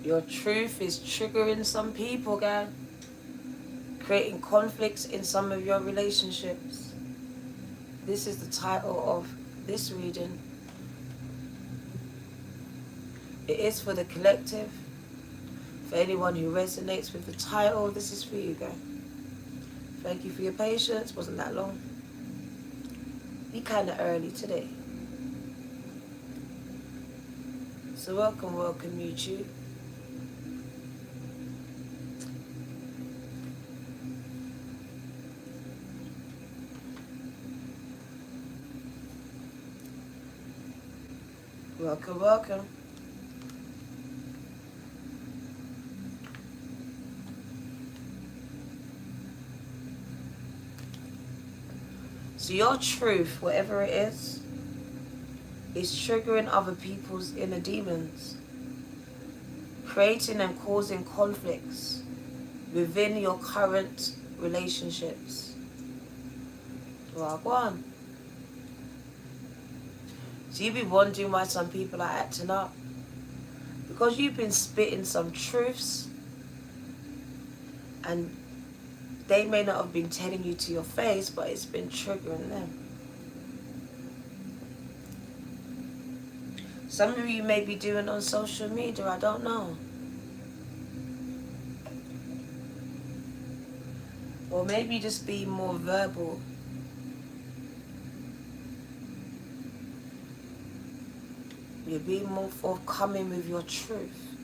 Your truth is triggering some people, guys. Creating conflicts in some of your relationships. This is the title of this reading. It is for the collective. For anyone who resonates with the title, this is for you, guys. Thank you for your patience. Wasn't that long. Be kind of early today. So welcome YouTube. Welcome. So your truth, whatever it is triggering other people's inner demons, creating and causing conflicts within your current relationships. Well, go on. So you be wondering why some people are acting up. Because you've been spitting some truths and they may not have been telling you to your face, but it's been triggering them. Some of you may be doing on social media, I don't know. Or maybe just be more verbal. You're being more forthcoming with your truth.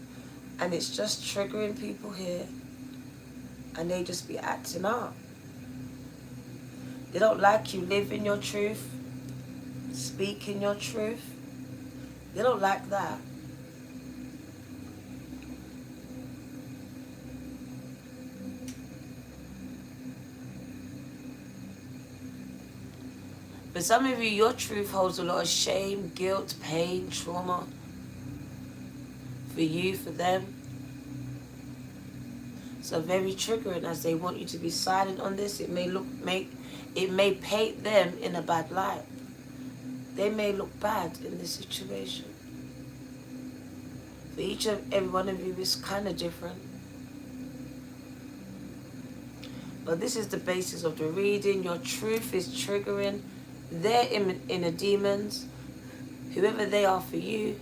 And it's just triggering people here. And they just be acting up. They don't like you living your truth, speaking your truth. They don't like that. For some of you, your truth holds a lot of shame, guilt, pain, trauma. For you, for them. So very triggering, as they want you to be silent on this. It may paint them in a bad light. They may look bad in this situation. For each and every one of you, it's kind of different. But this is the basis of the reading. Your truth is triggering their inner demons, whoever they are for you.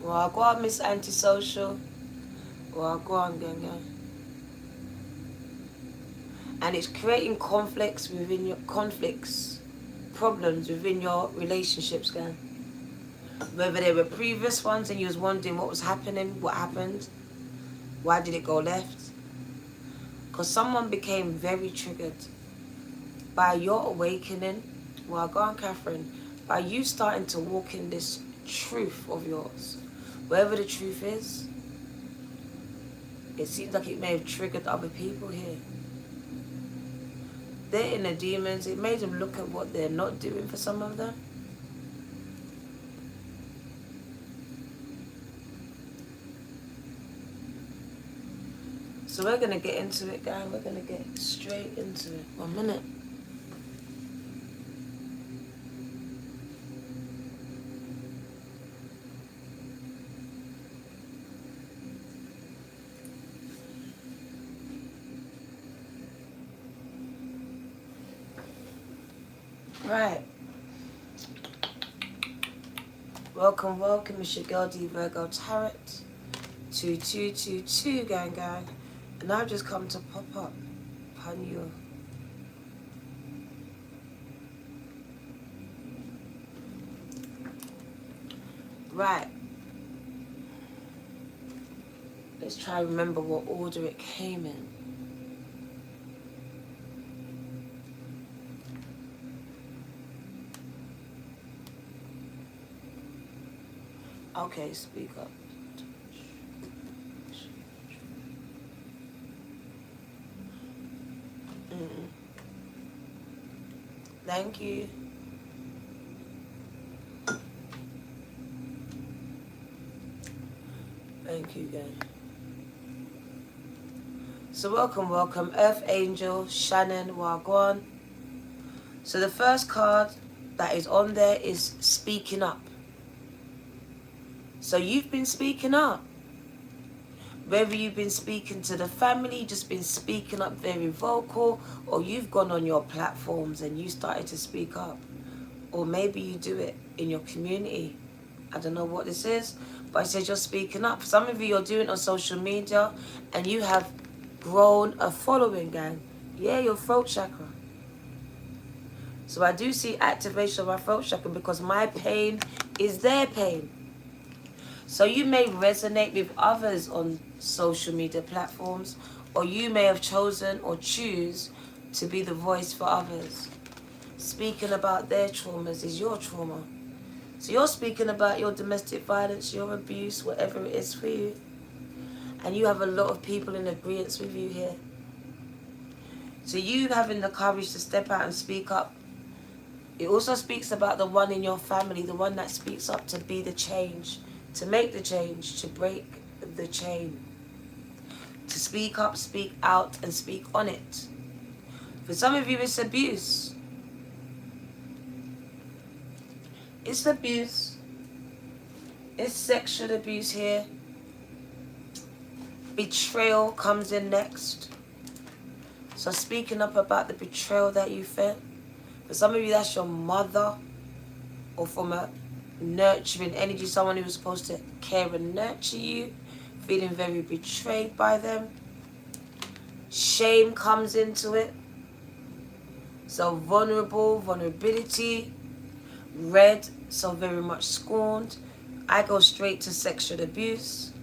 Well, go on, Miss Antisocial. Well, go on, gang. And it's creating conflicts, problems within your relationships, gang. Whether they were previous ones and you was wondering what was happening, what happened, why did it go left? Because someone became very triggered by your awakening. Well, go on, Catherine. By you starting to walk in this truth of yours. Whatever the truth is, it seems like it may have triggered other people here. Their inner demons, it made them look at what they're not doing for some of them. So we're going to get into it, guys. We're going to get straight into it. 1 minute. Right. Welcome. It's your girl D Virgo Tarot 2222, gang. And I've just come to pop up upon you. Right. Let's try and remember what order it came in. Okay, speak up. Thank you. Thank you, guys. So welcome, Earth Angel, Shannon, Wagwan. So the first card that is on there is speaking up. So you've been speaking up. Whether you've been speaking to the family, just been speaking up very vocal, or you've gone on your platforms and you started to speak up. Or maybe you do it in your community. I don't know what this is, but it says you're speaking up. Some of you, you're doing it on social media and you have grown a following, gang. Yeah, your throat chakra. So I do see activation of my throat chakra because my pain is their pain. So you may resonate with others on social media platforms, or you may have chosen or choose to be the voice for others. Speaking about their traumas is your trauma. So you're speaking about your domestic violence, your abuse, whatever it is for you. And you have a lot of people in agreement with you here. So you having the courage to step out and speak up. It also speaks about the one in your family, the one that speaks up to be the change, to make the change, to break the chain. To speak up, speak out, and speak on it. For some of you, it's abuse. It's abuse. It's sexual abuse here. Betrayal comes in next. So speaking up about the betrayal that you felt. For some of you, that's your mother, or from a nurturing energy, someone who was supposed to care and nurture you, feeling very betrayed by them. Shame comes into it. So vulnerability. Red, so very much scorned. I go straight to sexual abuse.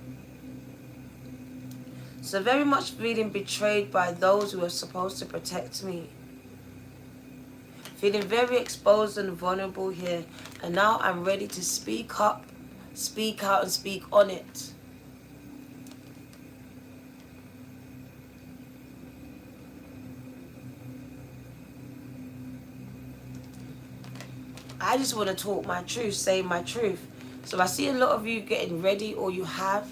So very much feeling betrayed by those who are supposed to protect me. Feeling very exposed and vulnerable here. And now I'm ready to speak up, speak out, and speak on it. I just want to talk my truth, say my truth. So I see a lot of you getting ready, or you have.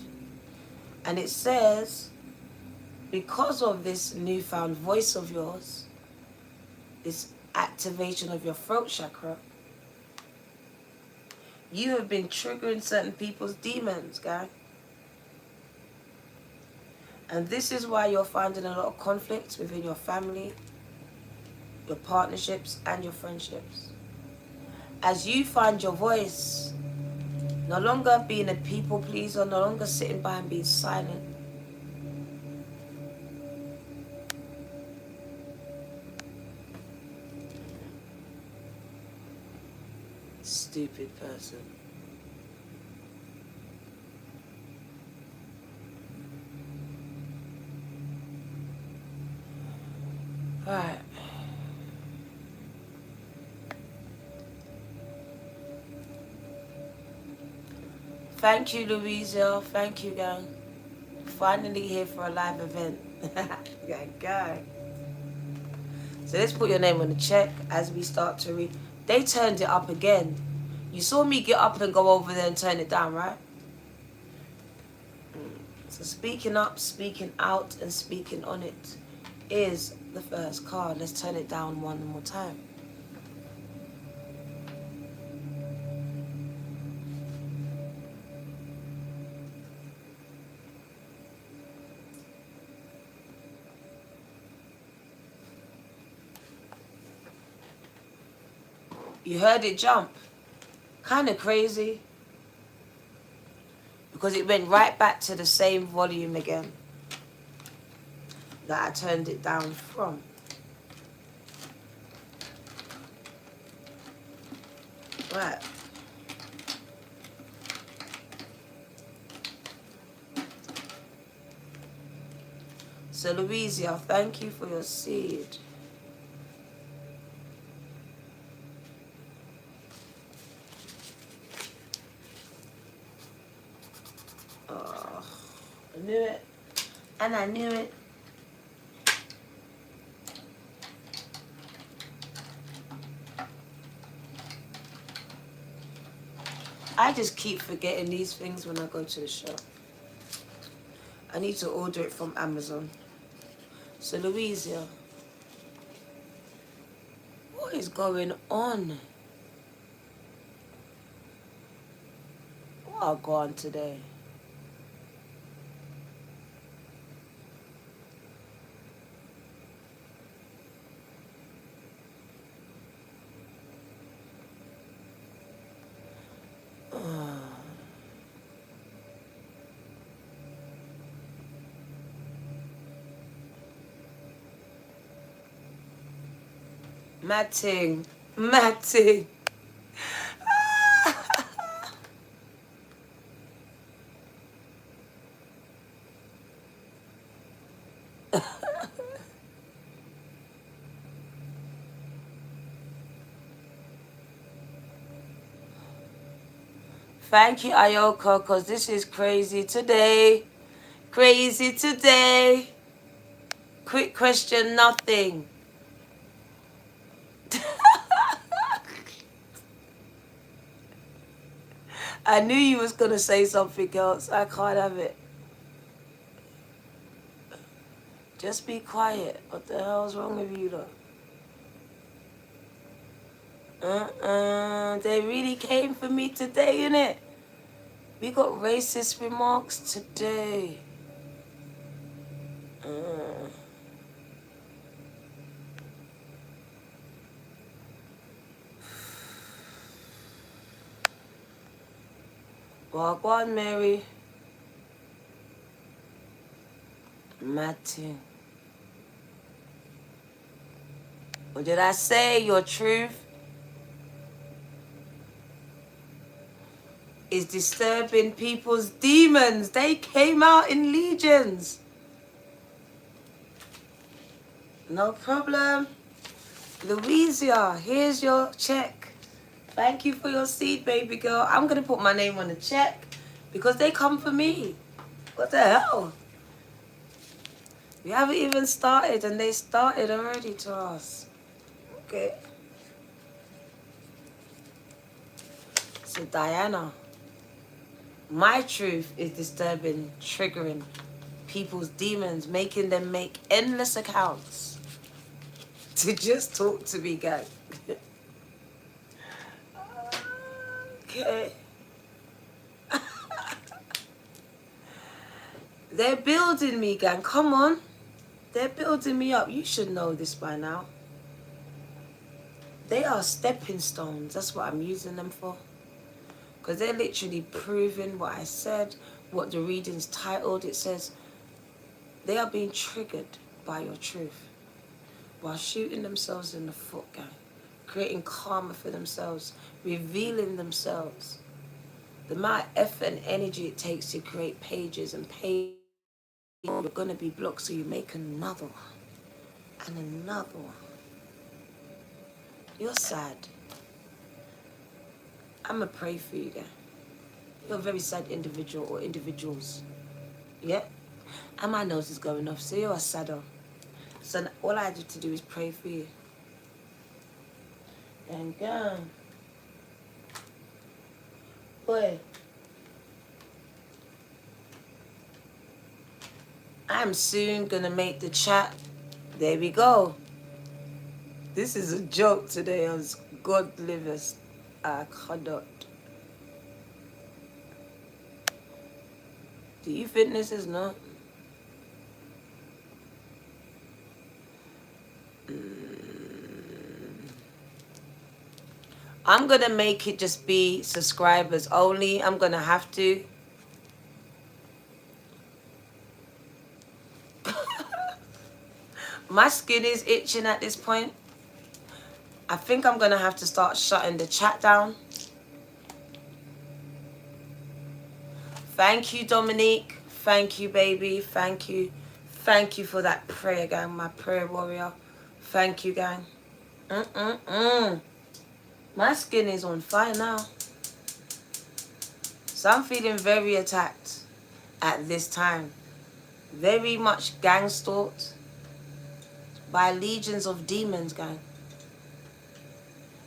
And it says, because of this newfound voice of yours, this activation of your throat chakra, you have been triggering certain people's demons, guys. And this is why you're finding a lot of conflicts within your family, your partnerships, and your friendships. As you find your voice, no longer being a people pleaser, no longer sitting by and being silent. Stupid person. Right. Thank you, Louisa. Thank you, gang. Finally here for a live event. Guy. So let's put your name on the check as we start to read. They turned it up again. You saw me get up and go over there and turn it down, right? So speaking up, speaking out, and speaking on it is the first card. Let's turn it down one more time. You heard it jump. Kind of crazy. Because it went right back to the same volume again that I turned it down from. Right. So Louisa, thank you for your seed. Oh, I knew it. And I knew it. I just keep forgetting these things when I go to the show. I need to order it from Amazon. So Louisa, what is going on? What are gone today? Matting. Matting. Thank you, Ayoko, because this is crazy today. Crazy today. Quick question, nothing. I knew you was going to say something else. I can't have it. Just be quiet. What the hell's wrong with you, though? They really came for me today, innit? We got racist remarks today. Walk on, Mary. Matting. What did I say? Your truth is disturbing people's demons. They came out in legions. No problem. Louisa, here's your check. Thank you for your seed, baby girl. I'm going to put my name on the check because they come for me. What the hell? We haven't even started and they started already to us. Okay. So Diana, my truth is disturbing, triggering people's demons, making them make endless accounts to just talk to me, gang. Okay. They're building me, gang. Come on. They're building me up. You should know this by now. They are stepping stones. That's what I'm using them for. Because they're literally proving what I said, what the reading's titled. It says they are being triggered by your truth while shooting themselves in the foot, gang. Creating karma for themselves, revealing themselves. The amount of effort and energy it takes to create pages and pages, you're going to be blocked, so you make another one and another one. You're sad. I'm going to pray for you, guys. You're a very sad individual or individuals. Yeah? And my nose is going off, so you're a sadder. So all I have to do is pray for you. And go. Boy. I'm soon going to make the chat. There we go. This is a joke today, as God liveth. I cannot. Do you think this is not? I'm going to make it just be subscribers only. I'm going to have to. My skin is itching at this point. I think I'm going to have to start shutting the chat down. Thank you, Dominique. Thank you, baby. Thank you. Thank you for that prayer, gang. My prayer warrior. Thank you, gang. My skin is on fire now. So I'm feeling very attacked at this time. Very much gang stalked by legions of demons, gang.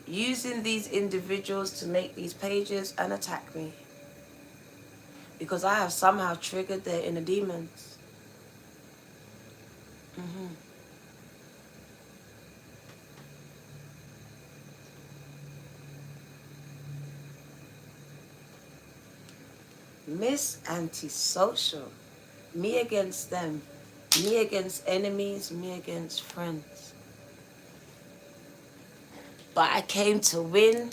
Using these individuals to make these pages and attack me. Because I have somehow triggered their inner demons. Mm-hmm. Miss Antisocial. Me against them. Me against enemies. Me against friends. But I came to win.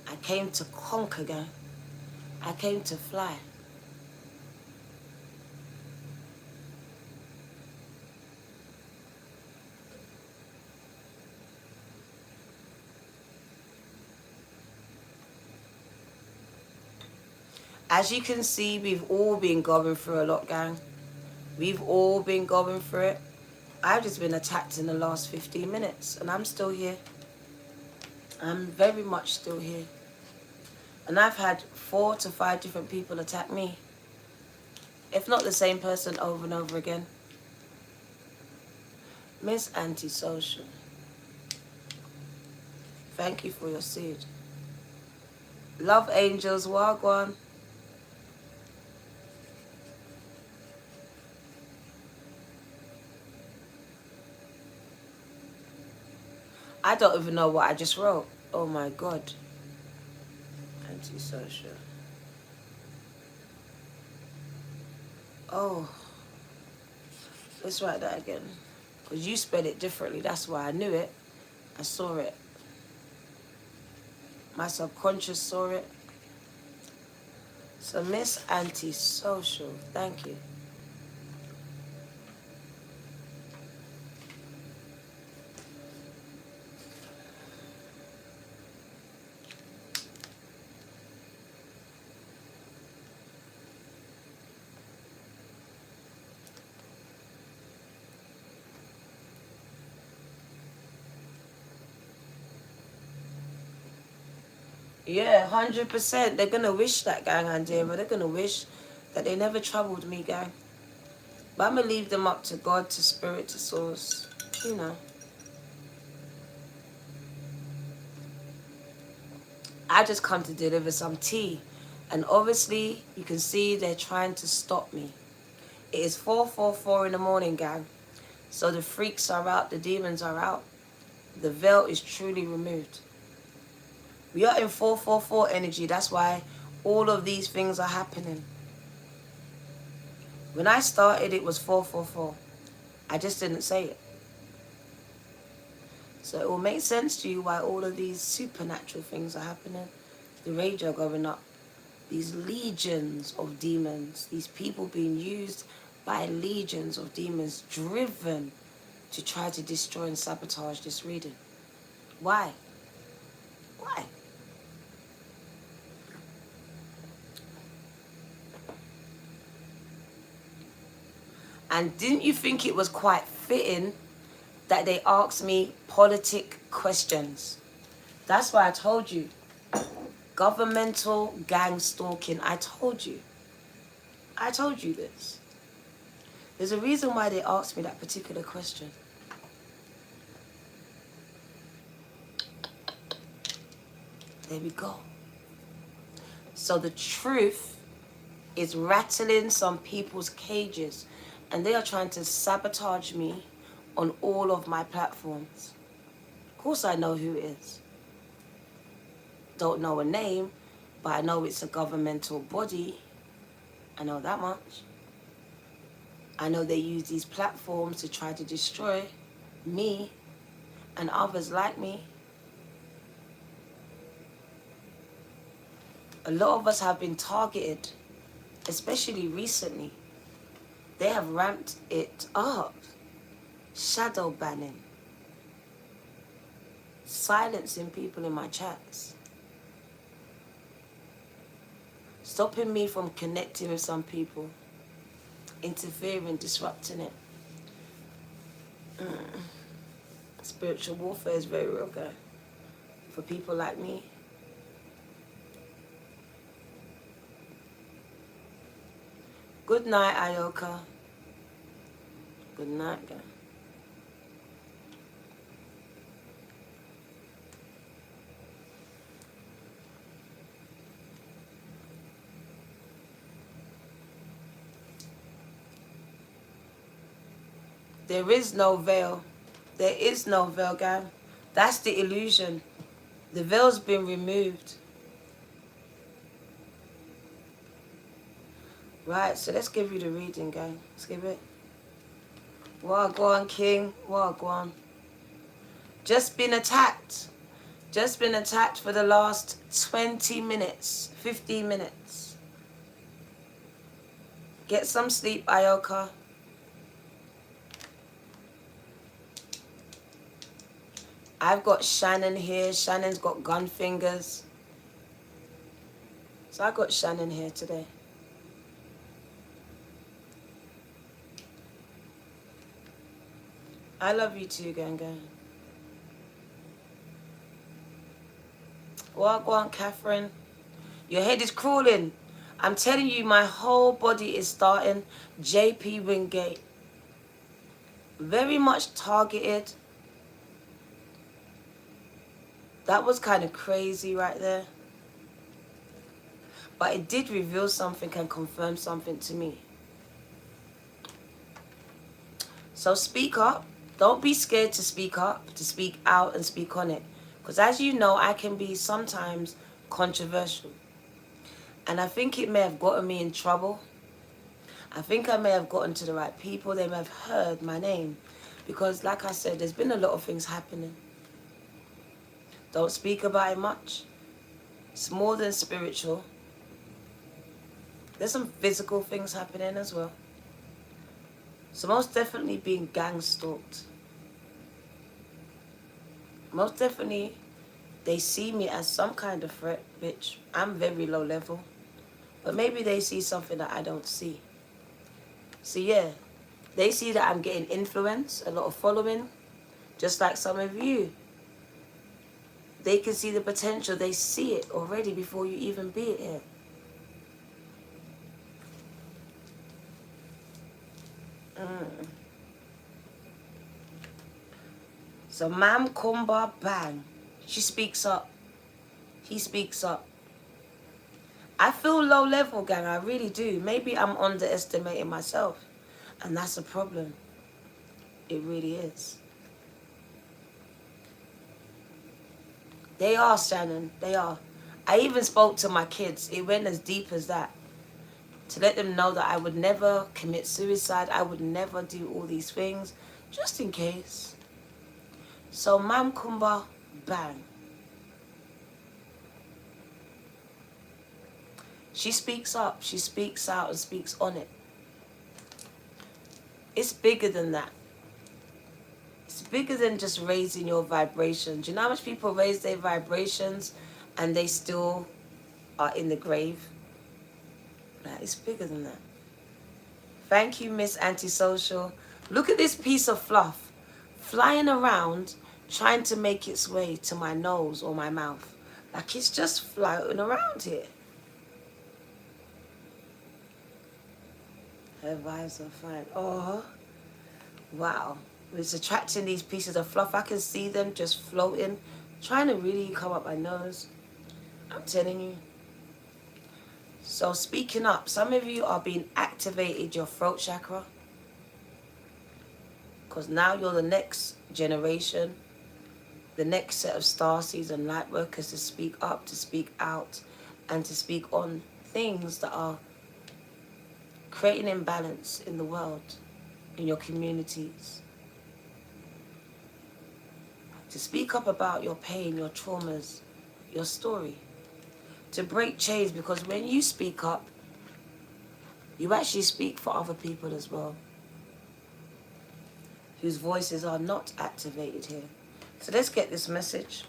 I came to conquer, gang. I came to fly. As you can see, we've all been going through a lot, gang. We've all been going through it. I've just been attacked in the last 15 minutes, and I'm still here. I'm very much still here. And I've had 4 to 5 different people attack me. If not the same person over and over again. Miss Antisocial. Thank you for your seed. Love angels, wagwan. I don't even know what I just wrote. Oh my God. Antisocial. Oh. Let's write that again. Because you spelled it differently. That's why I knew it. I saw it. My subconscious saw it. So Miss Antisocial. Thank you. Yeah, 100%. They're gonna wish that, gang, Andrea. They're gonna wish that they never troubled me, gang. But I'm gonna leave them up to God, to spirit, to source. You know. I just come to deliver some tea. And obviously, you can see they're trying to stop me. It is 4:44 in the morning, gang. So the freaks are out, the demons are out. The veil is truly removed. We are in 4:44 energy. That's why all of these things are happening. When I started, it was 4:44. I just didn't say it. So it will make sense to you why all of these supernatural things are happening. The radio going up. These legions of demons. These people being used by legions of demons, driven to try to destroy and sabotage this reading. Why? Why? And didn't you think it was quite fitting that they asked me politic questions? That's why I told you. Governmental gang stalking. I told you. I told you this. There's a reason why they asked me that particular question. There we go. So the truth is rattling some people's cages, and they are trying to sabotage me on all of my platforms. Of course I know who it is. Don't know a name, but I know it's a governmental body. I know that much. I know they use these platforms to try to destroy me and others like me. A lot of us have been targeted, especially recently. They have ramped it up. Shadow banning. Silencing people in my chats. Stopping me from connecting with some people. Interfering, disrupting it. Spiritual warfare is very real, guys. For people like me. Good night, Ayoka. Good night, guys. There is no veil. There is no veil, gang. That's the illusion. The veil's been removed. Right, so let's give you the reading, gang. Let's give it. Wagwan, King. Wagwan. Just been attacked. Just been attacked for the last 20 minutes. 15 minutes. Get some sleep, Ayoka. I've got Shannon here. Shannon's got gun fingers. So I got Shannon here today. I love you too, gang. Well, go on, Catherine. Your head is crawling. I'm telling you, my whole body is starting. JP Wingate. Very much targeted. That was kind of crazy right there. But it did reveal something and confirm something to me. So speak up. Don't be scared to speak up, to speak out and speak on it. Because as you know, I can be sometimes controversial. And I think it may have gotten me in trouble. I think I may have gotten to the right people. They may have heard my name. Because like I said, there's been a lot of things happening. Don't speak about it much. It's more than spiritual. There's some physical things happening as well. So most definitely being gang stalked. Most definitely they see me as some kind of threat, which I'm very low level. But maybe they see something that I don't see. So yeah, they see that I'm getting influence, a lot of following, just like some of you. They can see the potential. They see it already before you even be here. So Mam Kumba Bang, she speaks up. He speaks up. I feel low level, gang. I really do. Maybe I'm underestimating myself. And that's a problem. It really is. They are, Shannon. They are. I even spoke to my kids. It went as deep as that. To let them know that I would never commit suicide. I would never do all these things. Just in case. So, Mam Kumba Bang. She speaks up. She speaks out and speaks on it. It's bigger than that. It's bigger than just raising your vibrations. You know how much people raise their vibrations and they still are in the grave? Nah, it's bigger than that. Thank you, Miss Antisocial. Look at this piece of fluff flying around, trying to make its way to my nose or my mouth. Like it's just floating around here. Her vibes are fine. Oh, wow. It's attracting these pieces of fluff. I can see them just floating, trying to really come up my nose. I'm telling you. So speaking up, some of you are being activated, your throat chakra. Because now you're the next generation, the next set of starseeds and light workers to speak up, to speak out, and to speak on things that are creating imbalance in the world, in your communities. To speak up about your pain, your traumas, your story. To break chains, because when you speak up, you actually speak for other people as well, whose voices are not activated here. So let's get this message,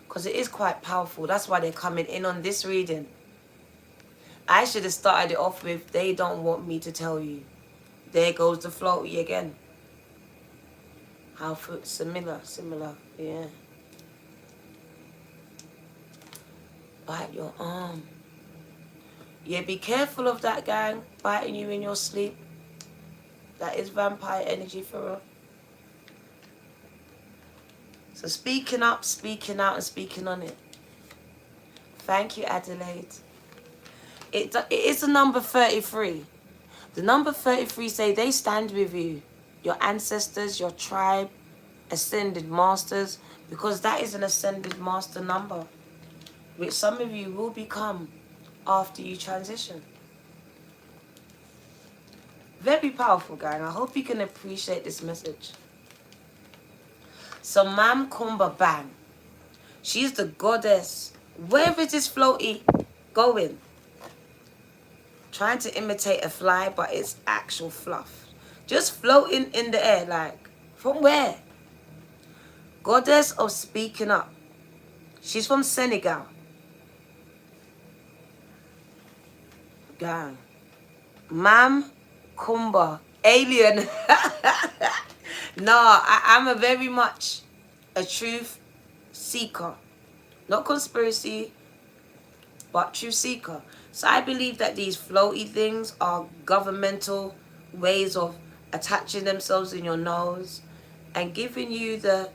because it is quite powerful. That's why they're coming in on this reading. I should have started it off with, they don't want me to tell you. There goes the floaty again. How similar, yeah. Bite your arm. Yeah, be careful of that, gang. Biting you in your sleep. That is vampire energy for real. So speaking up, speaking out, and speaking on it. Thank you, Adelaide. It is the number 33. The number 33 say they stand with you. your ancestors, your tribe, ascended masters, because that is an ascended master number, which some of you will become after you transition. Very powerful, gang. I hope you can appreciate this message. So Mam Kumba Bang, she's the goddess. Wherever it is floaty going, trying to imitate a fly, but it's actual fluff. Just floating in the air, like, from where? Goddess of speaking up. She's from Senegal. Gang. Mam Kumba. Alien. No, I'm a very much a truth seeker. Not conspiracy, but truth seeker. So I believe that these floaty things are governmental ways of attaching themselves in your nose and giving you the,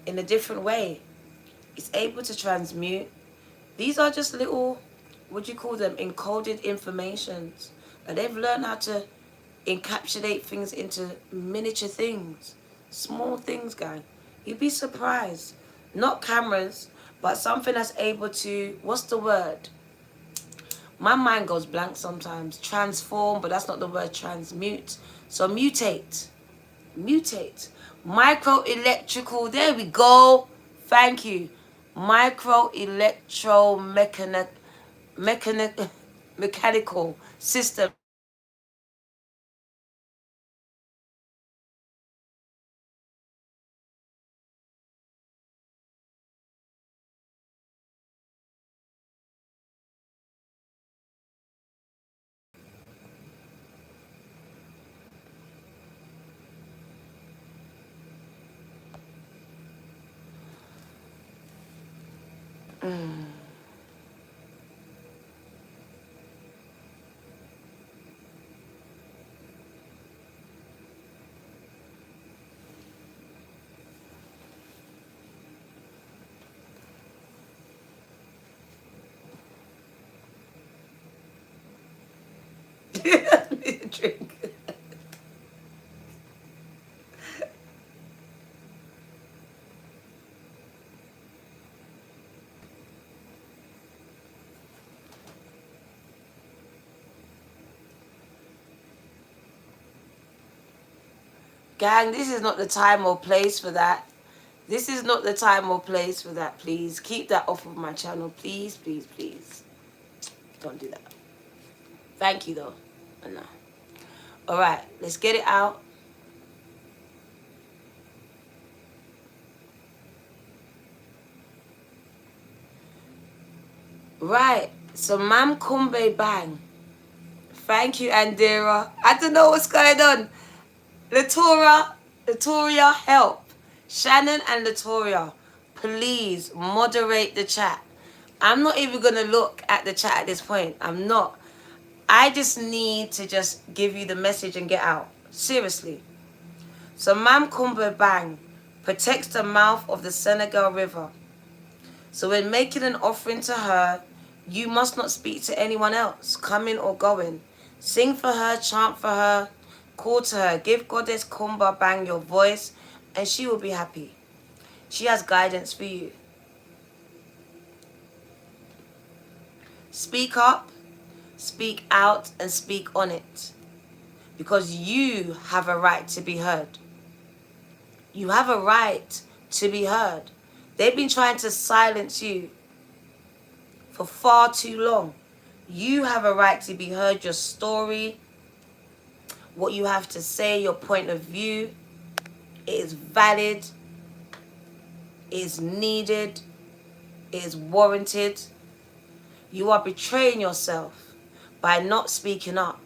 in a different way. It's able to transmute. These are just little, what do you call them, encoded informations. And they've learned how to encapsulate things into miniature things. Small things, guys. You'd be surprised. Not cameras, but something that's able to, what's the word? My mind goes blank sometimes. Transform, but that's not the word. Transmute. So mutate. Mutate. Micro-electrical. There we go. Thank you. Mechanical system. Drink. Gang, this is not the time or place for that. This is not the time or place for that, please. Keep that off of my channel, please, please, please. Don't do that. Thank you, though. No. All right, let's get it out. Right, so Mam Kumbe Bang. Thank you, Andera. I don't know what's going on. Latoria, help. Shannon and Latoria, please moderate the chat. I'm not even going to look at the chat at this point. I'm not. I just need to just give you the message and get out. Seriously. So Mam Kumba Bang protects the mouth of the Senegal River. So when making an offering to her, you must not speak to anyone else, coming or going. Sing for her, chant for her, call to her. Give Goddess Kumba Bang your voice and she will be happy. She has guidance for you. Speak up, speak out, and speak on it. Because you have a right to be heard. You have a right to be heard. They've been trying to silence you for far too long. You have a right to be heard, your story, what you have to say, your point of view. It is valid. It is needed. It is warranted. You are betraying yourself by not speaking up.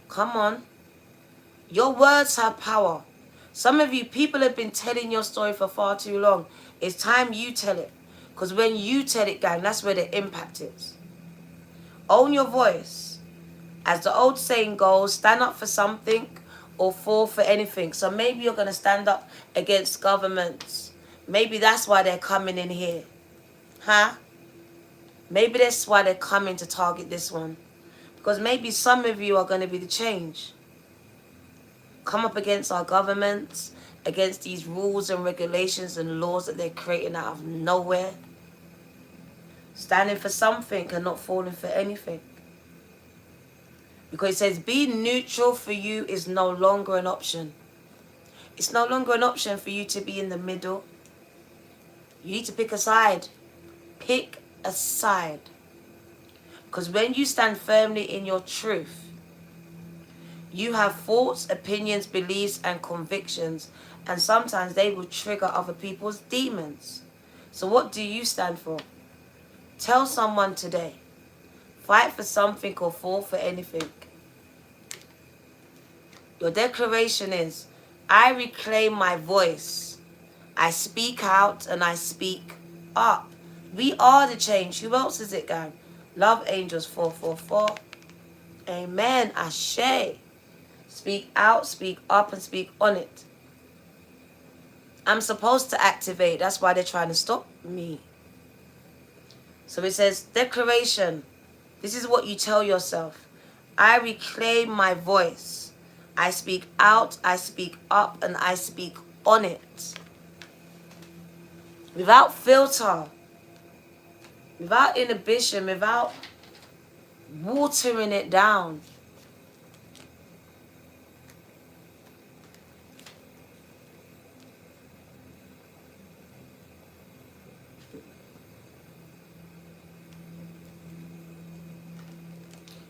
Come on. Your words have power. Some of you, people have been telling your story for far too long. It's time you tell it. Because when you tell it, gang, that's where the impact is. Own your voice. As the old saying goes, stand up for something or fall for anything. So maybe you're going to stand up against governments. Maybe that's why they're coming in here. Huh? Maybe that's why they're coming to target this one. Because maybe some of you are going to be the change. come up against our governments, against these rules and regulations and laws that they're creating out of nowhere. Standing for something and not falling for anything. Because it says being neutral for you is no longer an option. It's no longer an option for you to be in the middle. You need to pick a side. Pick a side. Because when you stand firmly in your truth, you have thoughts, opinions, beliefs, and convictions. And sometimes they will trigger other people's demons. So what do you stand for? Tell someone today. Fight for something or fall for anything. Your declaration is, I reclaim my voice. I speak out and I speak up. We are the change. Who else is it, gang? Love Angels 444. Amen. Ashe. Speak out, speak up, and speak on it. I'm supposed to activate. That's why they're trying to stop me. So it says, declaration. This is what you tell yourself. I reclaim my voice. I speak out, I speak up, and I speak on it. Without filter. Without inhibition. Without watering it down.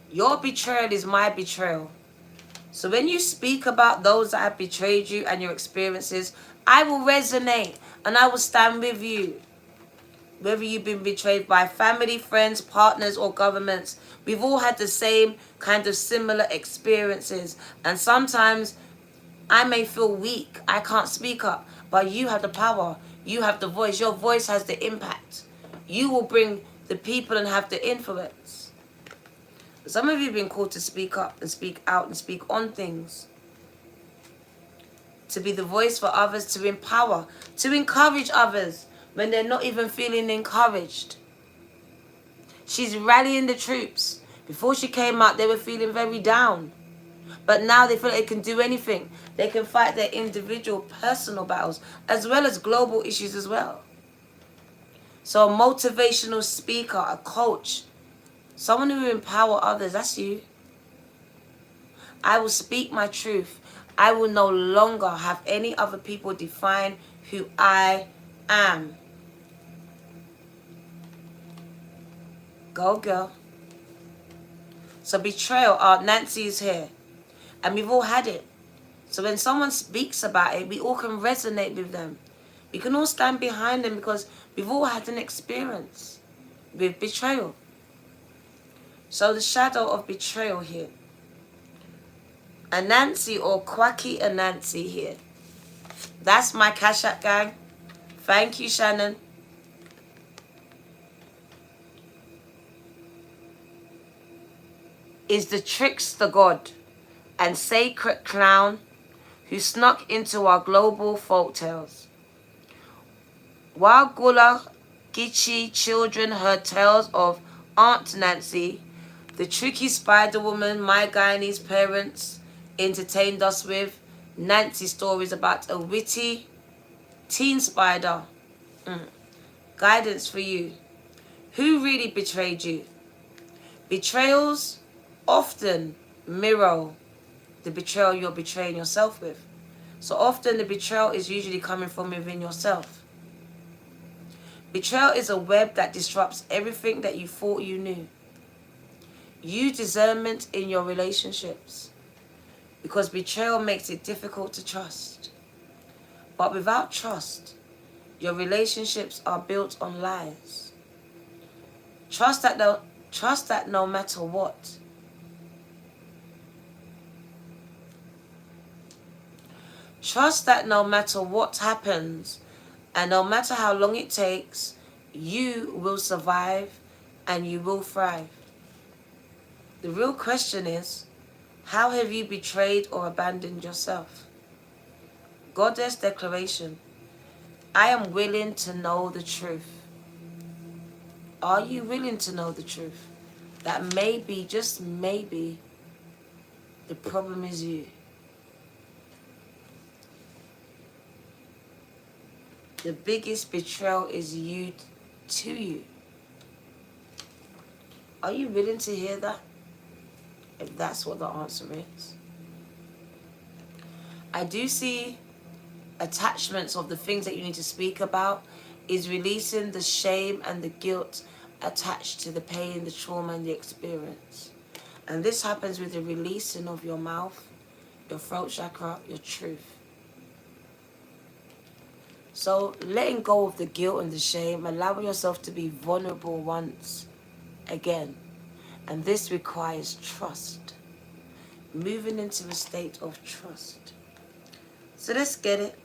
Your betrayal is my betrayal. So when you speak about those that have betrayed you and your experiences, I will resonate and I will stand with you. Whether you've been betrayed by family, friends, partners, or governments, we've all had the same kind of similar experiences. And sometimes I may feel weak. I can't speak up. But you have the power. You have the voice. Your voice has the impact. You will bring the people and have the influence. Some of you have been called to speak up and speak out and speak on things. To be the voice for others, to empower, to encourage others when they're not even feeling encouraged. She's rallying the troops. Before she came out, they were feeling very down. But now they feel like they can do anything. They can fight their individual personal battles as well as global issues as well. So a motivational speaker, a coach, someone who will empower others, that's you. I will speak my truth. I will no longer have any other people define who I am. Go, girl. So betrayal, Nancy is here. And we've all had it. So when someone speaks about it, we all can resonate with them. We can all stand behind them because we've all had an experience with betrayal. So the shadow of betrayal here. Anansi or Kwaki Anansi here. That's my Cashapp gang. Thank you, Shannon. Is the trickster god and sacred clown who snuck into our global folktales. While Gula Gichi children heard tales of Aunt Nancy, the tricky spider woman my Guyanese parents entertained us with Nancy stories about a witty teen spider. Guidance for you. Who really betrayed you? Betrayals often mirror the betrayal you're betraying yourself with. So often the betrayal is usually coming from within yourself. Betrayal is a web that disrupts everything that you thought you knew. Use discernment in your relationships because betrayal makes it difficult to trust. But without trust, your relationships are built on lies. Trust that no matter what, trust that no matter what happens and no matter how long it takes, you will survive and you will thrive. The real question is, how have you betrayed or abandoned yourself? Goddess declaration. I am willing to know the truth. Are you willing to know the truth? That maybe, just maybe, the problem is you. The biggest betrayal is you to you. Are you willing to hear that? If that's what the answer is. I do see attachments of the things that you need to speak about is releasing the shame and the guilt attached to the pain, the trauma, and the experience. And this happens with the releasing of your mouth, your throat chakra, your truth. So letting go of the guilt and the shame, allowing yourself to be vulnerable once again. And this requires trust. Moving into a state of trust. So let's get it.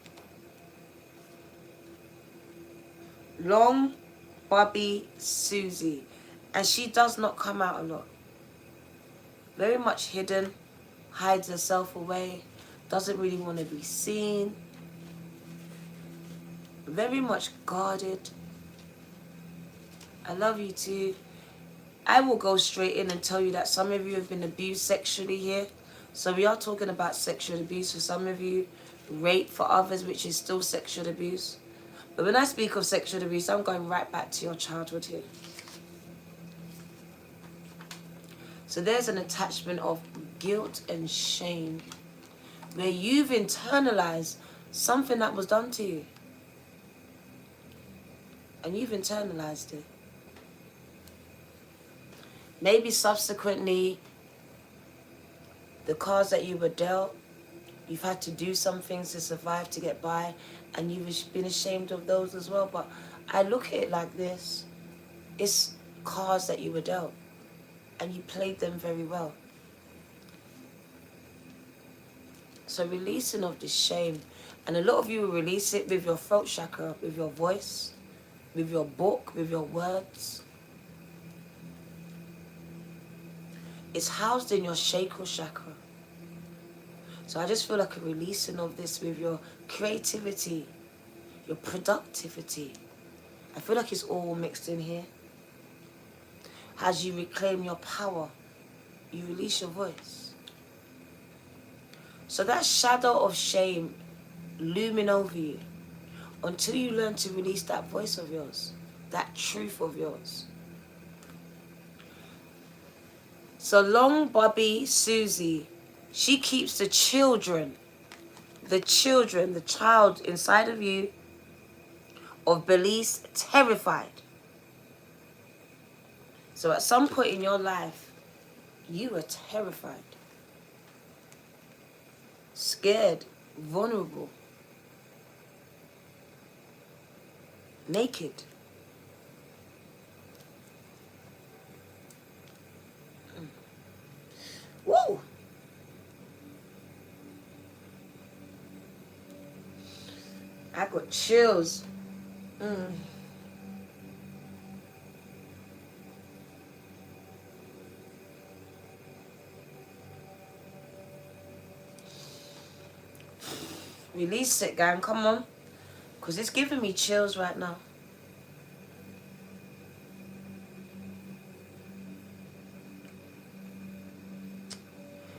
Long Bobby Susie. And she does not come out a lot. Very much hidden. Hides herself away. Doesn't really want to be seen. Very much guarded. I love you too. I will go straight in and tell you that some of you have been abused sexually here. So we are talking about sexual abuse for some of you. Rape for others, which is still sexual abuse. But when I speak of sexual abuse, I'm going right back to your childhood here. So there's an attachment of guilt and shame where you've internalized something that was done to you. And you've internalized it. Maybe subsequently, the cards that you were dealt, you've had to do some things to survive, to get by, and you've been ashamed of those as well. But I look at it like this. It's cards that you were dealt, and you played them very well. So releasing of this shame, and a lot of you will release it with your throat chakra, with your voice, with your book, with your words. It's housed in your sacral chakra. So I just feel like a releasing of this with your creativity, your productivity. I feel like it's all mixed in here. As you reclaim your power, you release your voice. So that shadow of shame looming over you, until you learn to release that voice of yours, that truth of yours. So Long Bobby Susie, she keeps the child inside of you of beliefs terrified. So at some point in your life, you were terrified, scared, vulnerable, naked. Whoa! I got chills. Release it, gang. Come on. Because it's giving me chills right now.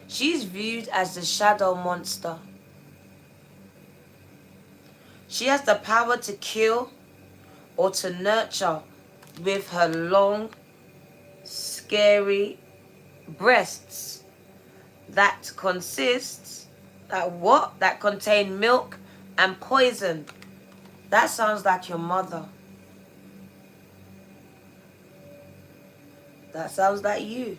She's viewed as the shadow monster. She has the power to kill or to nurture with her long, scary breasts that contain milk and poison. That sounds like your mother. That sounds like you.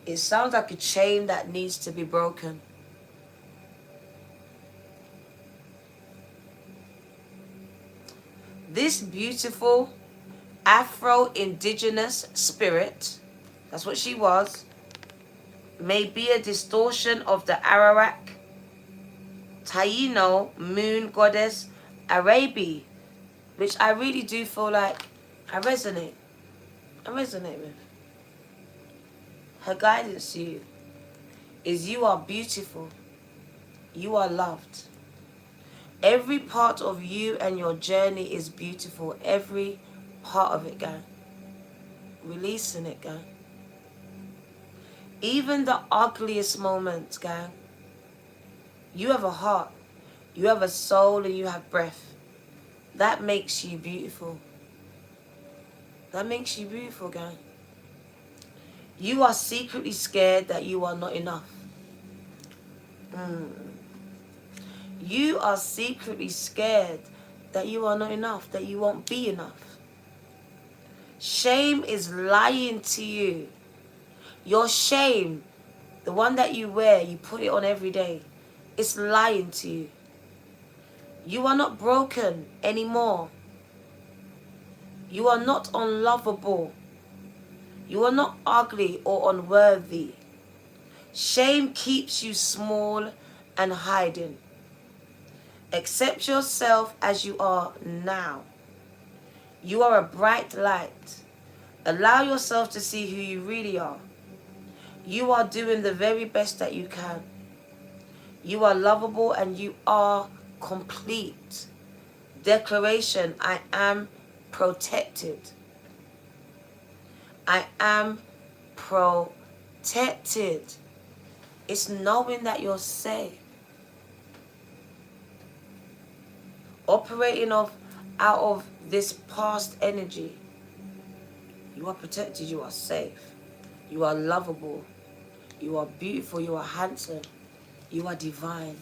It sounds like a chain that needs to be broken. This beautiful Afro-Indigenous spirit, that's what she was, may be a distortion of the Arawak, Taino moon goddess Arabi, which I really do feel like I resonate with. Her guidance to you is you are beautiful. You are loved. Every part of you and your journey is beautiful. Every part of it, gang. Releasing it, gang. Even the ugliest moments, gang. You have a heart. You have a soul and you have breath. That makes you beautiful. That makes you beautiful, gang. You are secretly scared that you are not enough. You are secretly scared that you are not enough, that you won't be enough. Shame is lying to you. Your shame, the one that you wear, you put it on every day, it's lying to you. You are not broken anymore. You are not unlovable. You are not ugly or unworthy. Shame keeps you small and hiding. Accept yourself as you are now. You are a bright light. Allow yourself to see who you really are. You are doing the very best that you can. You are lovable and you are complete. Declaration, I am protected. I am protected. It's knowing that you're safe. Operating out of this past energy. You are protected, you are safe. You are lovable. You are beautiful, you are handsome. You are divine.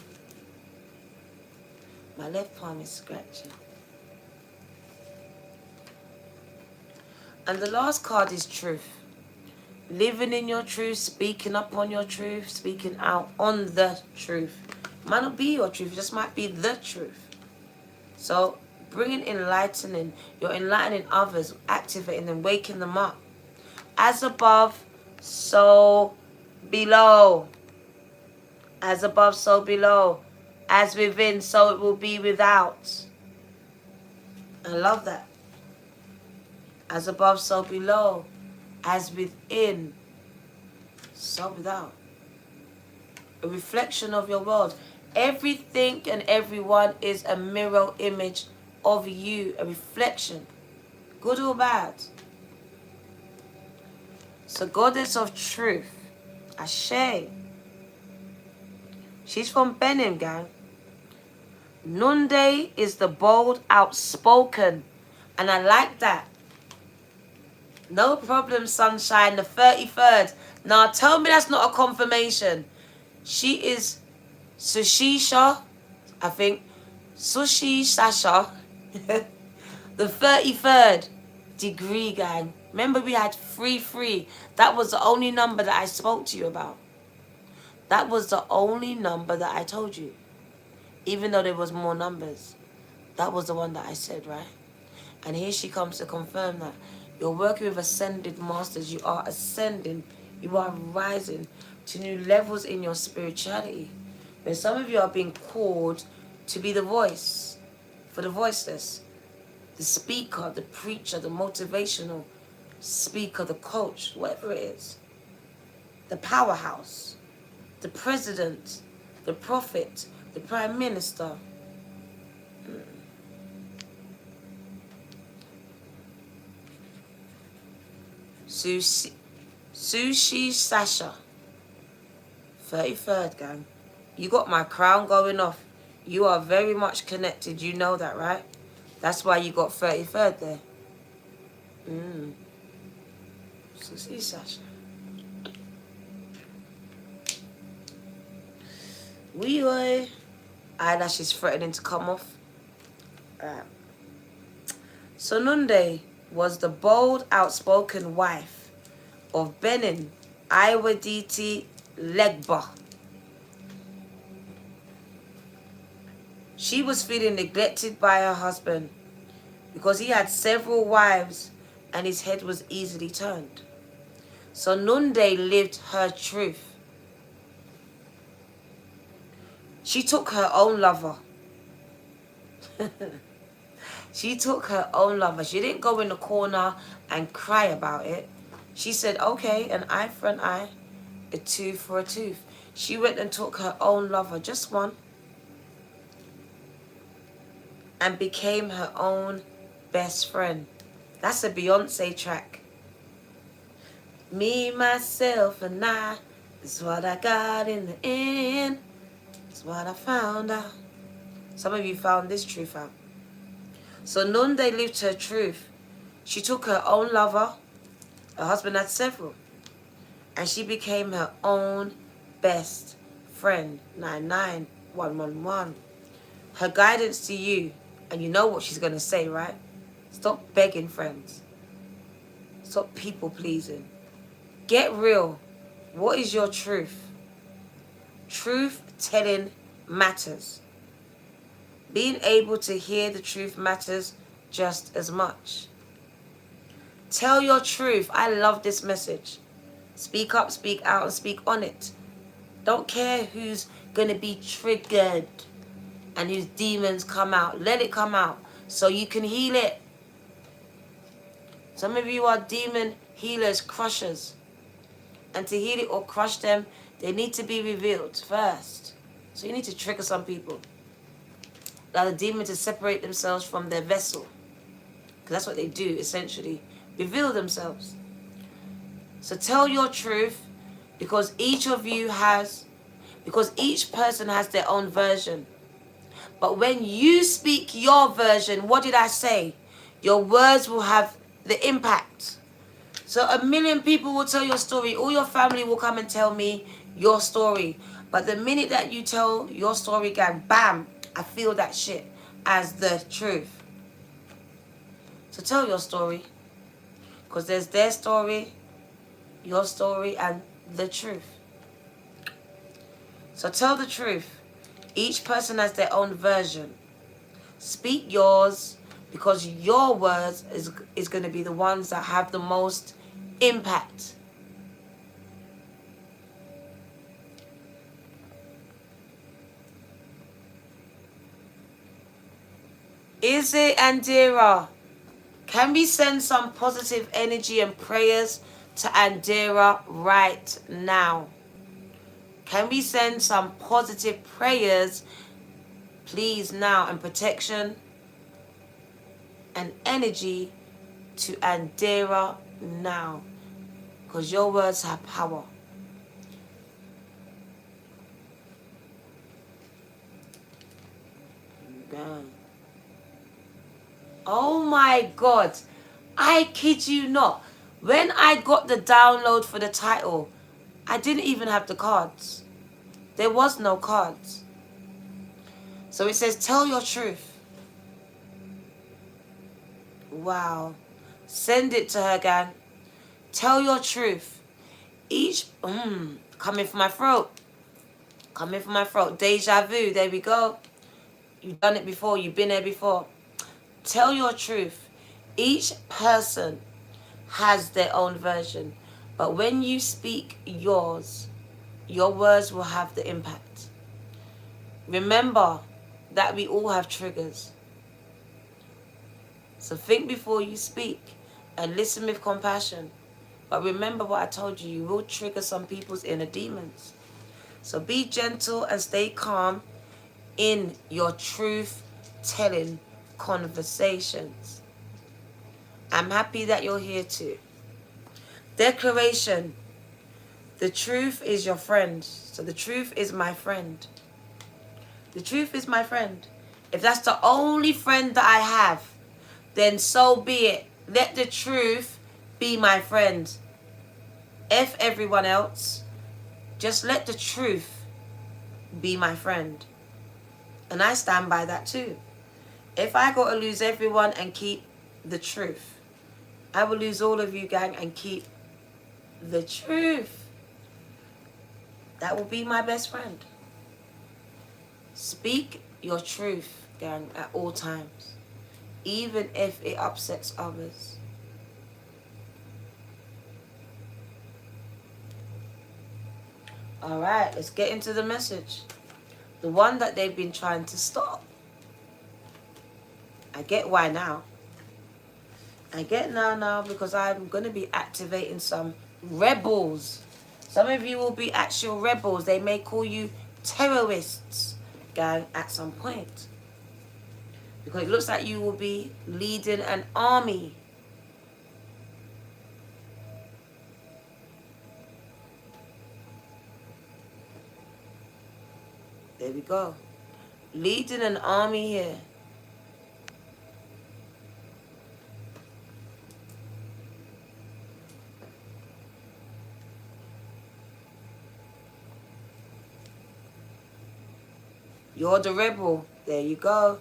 My left palm is scratching. And the last card is truth. Living in your truth, speaking up on your truth, speaking out on the truth. Might not be your truth, it just might be the truth. So bringing enlightening, you're enlightening others, activating them, waking them up. As above, so below. As above, so below. As within, so it will be without. I love that. As above, so below. As within, so without. A reflection of your world. Everything and everyone is a mirror image of you. A reflection. Good or bad. So goddess of truth. Ashe. She's from Benin, gang. Nunde is the bold, outspoken. And I like that. No problem, sunshine. The 33rd. Now, tell me that's not a confirmation. She is Sushisha, I think. Sushi Sasha. The 33rd degree, gang. Remember we had 3. That was the only number that I spoke to you about. That was the only number that I told you. Even though there was more numbers. That was the one that I said, right? And here she comes to confirm that. You're working with ascended masters. You are ascending. You are rising to new levels in your spirituality. But some of you are being called to be the voice for the voiceless. The speaker, the preacher, the motivational speaker, the coach, whatever it is. The powerhouse. The president. The prophet. The prime minister. Sushi Sasha. 33rd, gang. You got my crown going off. You are very much connected. You know that, right? That's why you got 33rd there. Sushi Sasha. Eyelash is threatening to come off. So Nunde was the bold, outspoken wife of Benin Iwaditi Legba. She was feeling neglected by her husband because he had several wives and his head was easily turned. So Nunde lived her truth. She took her own lover. She took her own lover. She didn't go in the corner and cry about it. She said, okay, an eye for an eye, a tooth for a tooth. She went and took her own lover, just one, and became her own best friend. That's a Beyonce track. Me, myself, and I is what I got in the end. It's what I found out. Some of you found this truth out. So Nunde lived her truth. She took her own lover. Her husband had several. And she became her own best friend. 99111. Her guidance to you. And you know what she's going to say, right? Stop begging, friends. Stop people pleasing. Get real. What is your truth? Truth telling matters. Being able to hear the truth matters just as much. Tell your truth. I love this message. Speak up, speak out, and speak on it. Don't care who's going to be triggered and whose demons come out. Let it come out so you can heal it. Some of you are demon healers, crushers. And to heal it or crush them, they need to be revealed first. So you need to trigger some people. Allow the demon to separate themselves from their vessel. Because that's what they do, essentially. Reveal themselves. So tell your truth, because each person has their own version. But when you speak your version, what did I say? Your words will have the impact. So 1 million people will tell your story. All your family will come and tell me your story. But the minute that you tell your story, gang, bam, I feel that shit as the truth. So tell your story. Because there's their story, your story, and the truth. So tell the truth. Each person has their own version. Speak yours, because your words is going to be the ones that have the most impact. Is it, Andira? Can we send some positive energy and prayers to Andira right now? Can we send some positive prayers, please, now, and protection and energy to Andira now? Because your words have power. Yeah. Oh my God. I kid you not. When I got the download for the title, I didn't even have the cards. There was no cards. So it says, tell your truth. Wow. Send it to her, gang. Tell your truth. Coming for my throat. Coming for my throat. Deja vu. There we go. You've done it before. You've been there before. Tell your truth. Each person has their own version. But when you speak yours, your words will have the impact. Remember that we all have triggers. So think before you speak and listen with compassion. But remember what I told you, you will trigger some people's inner demons. So be gentle and stay calm in your truth-telling conversations. I'm happy that you're here too. Declaration. The truth is your friend. So the truth is my friend. The truth is my friend. If that's the only friend that I have, then so be it. Let the truth be my friend. F everyone else. Just let the truth be my friend. And I stand by that too. If I got to lose everyone and keep the truth, I will lose all of you, gang, and keep the truth. That will be my best friend. Speak your truth, gang, at all times, even if it upsets others. All right, let's get into the message. The one that they've been trying to stop. I get why now. I get now because I'm going to be activating some rebels. Some of you will be actual rebels. They may call you terrorists, gang, at some point. Because it looks like you will be leading an army. There we go. Leading an army here. You're the rebel. There you go.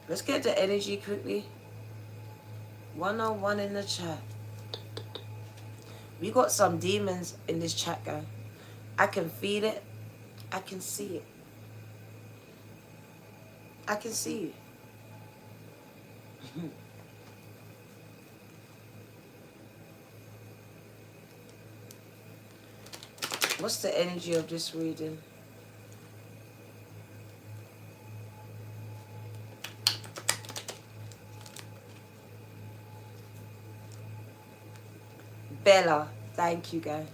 Let's get the energy quickly. 101 in the chat. We got some demons in this chat, guy. I can feel it. I can see it. I can see it. What's the energy of this reading? Bella, thank you, guys.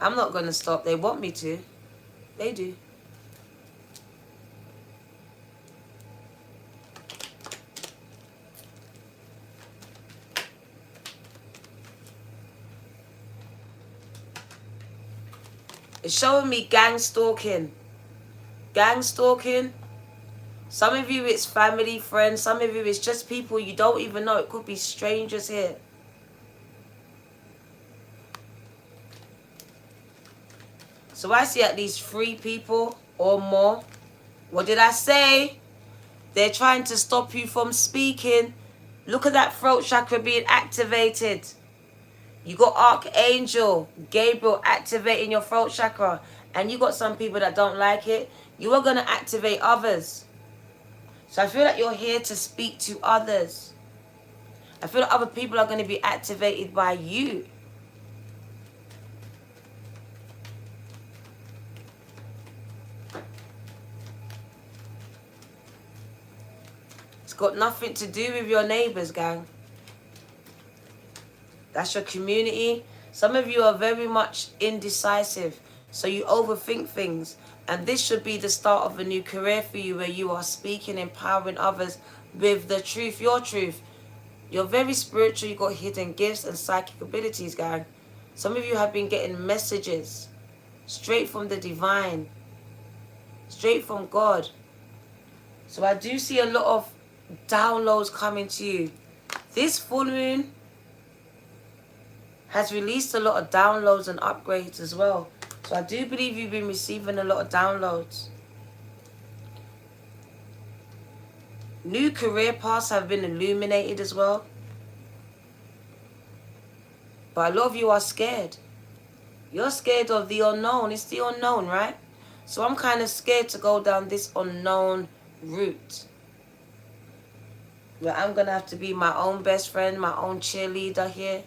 I'm not going to stop. They want me to. They do. It's showing me gang stalking. Gang stalking. Some of you it's family, friends. Some of you it's just people you don't even know. It could be strangers here. So I see at least 3 people or more. What did I say? They're trying to stop you from speaking. Look at that throat chakra being activated. You got Archangel Gabriel activating your throat chakra. And you got some people that don't like it. You are going to activate others. So I feel like you're here to speak to others. I feel like other people are going to be activated by you. It's got nothing to do with your neighbors, gang. That's your community. Some of you are very much indecisive. So you overthink things. And this should be the start of a new career for you where you are speaking, empowering others with the truth, your truth. You're very spiritual. You've got hidden gifts and psychic abilities, gang. Some of you have been getting messages straight from the divine, straight from God. So I do see a lot of downloads coming to you. This full moon has released a lot of downloads and upgrades as well. So I do believe you've been receiving a lot of downloads. New career paths have been illuminated as well. But a lot of you are scared. You're scared of the unknown. It's the unknown, right? So I'm kind of scared to go down this unknown route. Where I'm going to have to be my own best friend, my own cheerleader here.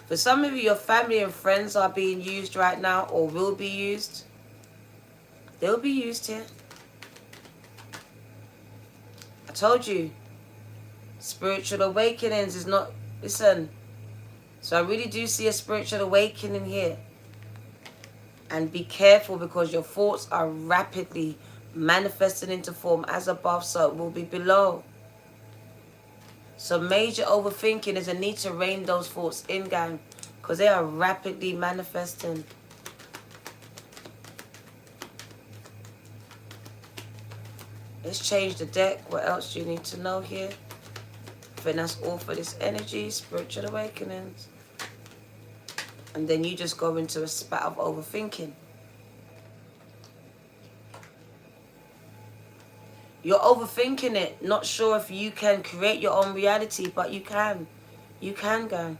For some of you, your family and friends are being used right now or will be used. They'll be used here. I told you, spiritual awakenings is not... Listen, so I really do see a spiritual awakening here. And be careful because your thoughts are rapidly manifesting into form. As above, so it will be below. So major overthinking is a need to rein those thoughts in, gang. Because they are rapidly manifesting. Let's change the deck. What else do you need to know here? I think that's all for this energy. Spiritual awakenings. And then you just go into a spat of overthinking. You're overthinking it. Not sure if you can create your own reality, but you can. You can, gang.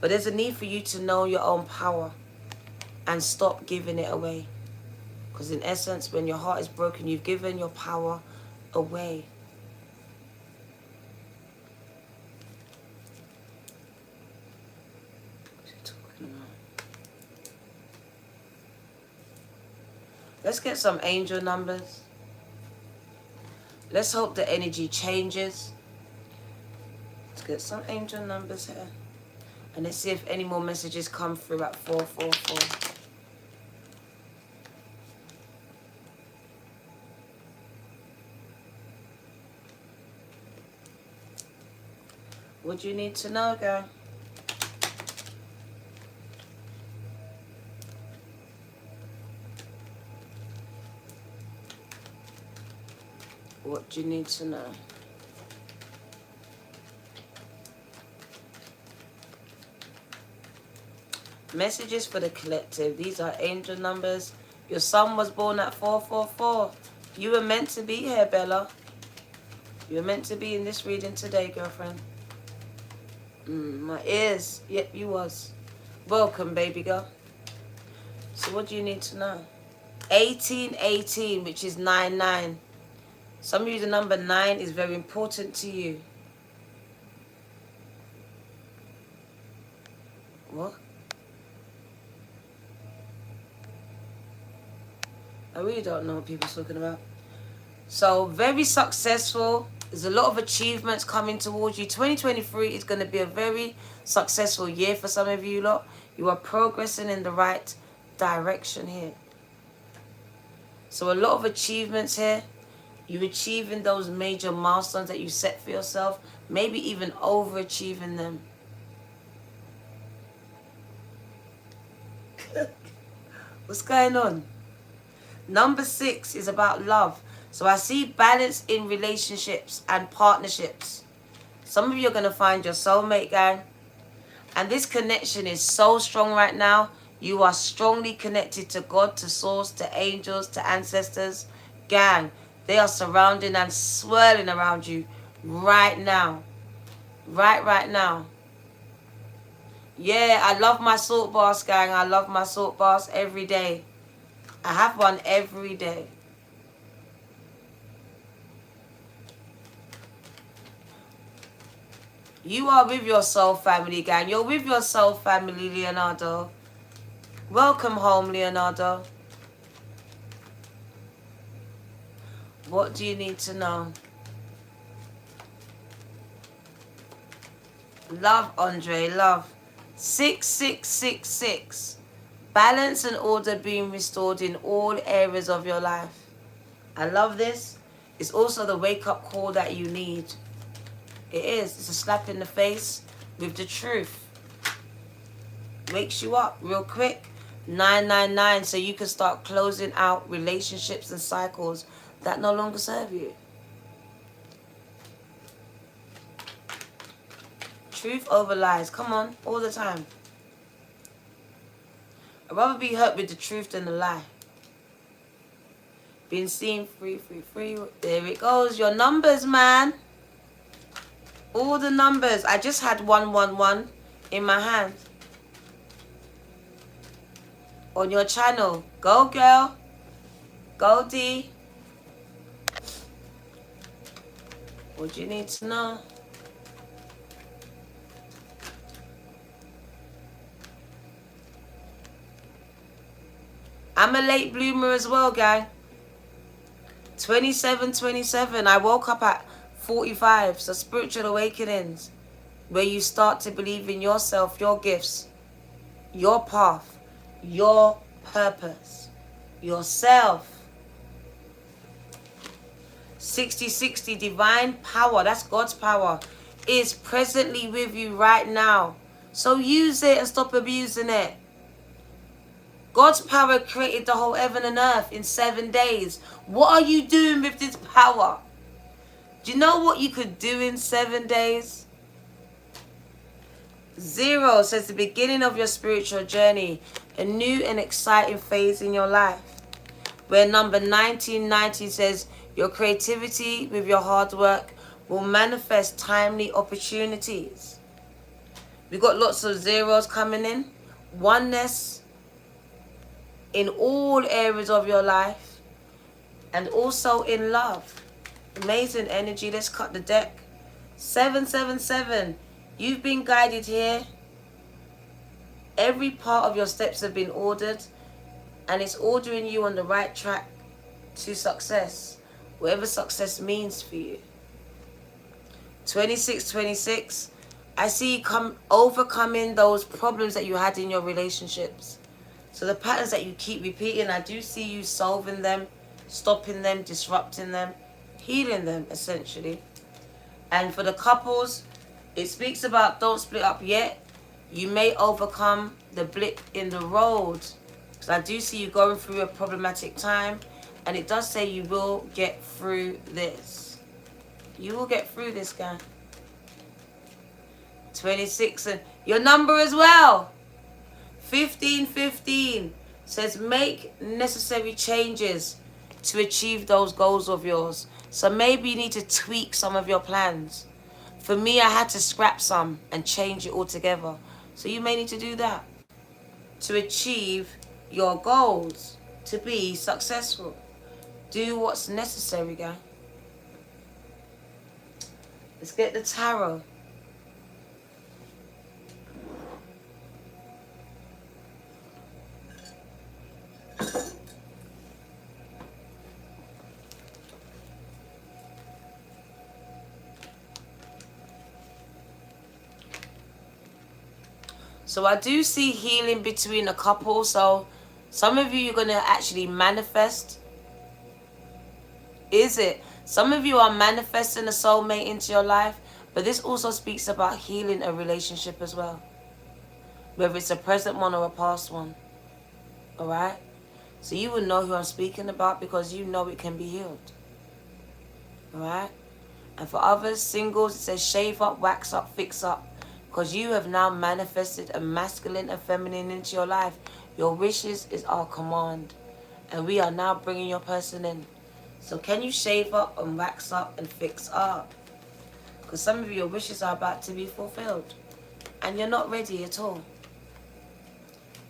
But there's a need for you to know your own power and stop giving it away. Because in essence, when your heart is broken, you've given your power away. Let's get some angel numbers. Let's hope the energy changes. Let's get some angel numbers here. And let's see if any more messages come through at 444. What do you need to know, girl? What do you need to know? Messages for the collective. These are angel numbers. Your son was born at 444. You were meant to be here, Bella. You were meant to be in this reading today, girlfriend. My ears. Yep, you was. Welcome, baby girl. So what do you need to know? 1818, which is 99. Some of you, the number 9 is very important to you. What? I really don't know what people are talking about. So, very successful. There's a lot of achievements coming towards you. 2023 is going to be a very successful year for some of you lot. You are progressing in the right direction here. So, a lot of achievements here. You're achieving those major milestones that you set for yourself. Maybe even overachieving them. What's going on? Number 6 is about love. So I see balance in relationships and partnerships. Some of you are going to find your soulmate, gang. And this connection is so strong right now. You are strongly connected to God, to Source, to angels, to ancestors. Gang, they are surrounding and swirling around you right now. Right now. Yeah, I love my salt baths, gang. I love my salt baths every day. I have one every day. You are with your soul family, gang. You're with your soul family, Leonardo. Welcome home, Leonardo. What do you need to know? Love, Andre, love. 6666. Balance and order being restored in all areas of your life. I love this. It's also the wake-up call that you need. It is. It's a slap in the face with the truth. Wakes you up real quick. 999, so you can start closing out relationships and cycles that no longer serve you. Truth over lies. Come on, all the time. I'd rather be hurt with the truth than the lie. Being seen, free. There it goes. Your numbers, man. All the numbers. I just had 111 in my hand. On your channel. Go, girl. Go, D. What do you need to know? I'm a late bloomer as well, gang. 27. I woke up at 45. So spiritual awakenings, where you start to believe in yourself, your gifts, your path, your purpose, yourself. 6060, divine power, that's God's power, is presently with you right now. So use it and stop abusing it. God's power created the whole heaven and earth in 7 days. What are you doing with this power? Do you know what you could do in 7 days? 0 says the beginning of your spiritual journey, a new and exciting phase in your life. Where number 1990 says your creativity with your hard work will manifest timely opportunities. We've got lots of zeros coming in. Oneness in all areas of your life. And also in love. Amazing energy. Let's cut the deck. 777. You've been guided here. Every part of your steps have been ordered. And it's ordering you on the right track to success. Whatever success means for you. 2626. I see you overcoming those problems that you had in your relationships. So the patterns that you keep repeating, I do see you solving them, stopping them, disrupting them, healing them, essentially. And for the couples, It speaks about don't split up yet. You may overcome the blip in the road. Because I do see you going through a problematic time. And it does say you will get through this. You will get through this, guy. 26 and your number as well. 1515 says make necessary changes to achieve those goals of yours. So maybe you need to tweak some of your plans. For me, I had to scrap some and change it altogether. So you may need to do that to achieve your goals, to be successful. Do what's necessary, guy. Let's get the tarot. So I do see healing between a couple. So some of you, you're going to actually manifest. Is it? Some of you are manifesting a soulmate into your life. But this also speaks about healing a relationship as well. Whether it's a present one or a past one. Alright? So you will know who I'm speaking about because you know it can be healed. Alright? And for others, singles, it says shave up, wax up, fix up. Because you have now manifested a masculine and feminine into your life. Your wishes is our command. And we are now bringing your person in. So can you shave up and wax up and fix up? Because some of your wishes are about to be fulfilled. And you're not ready at all.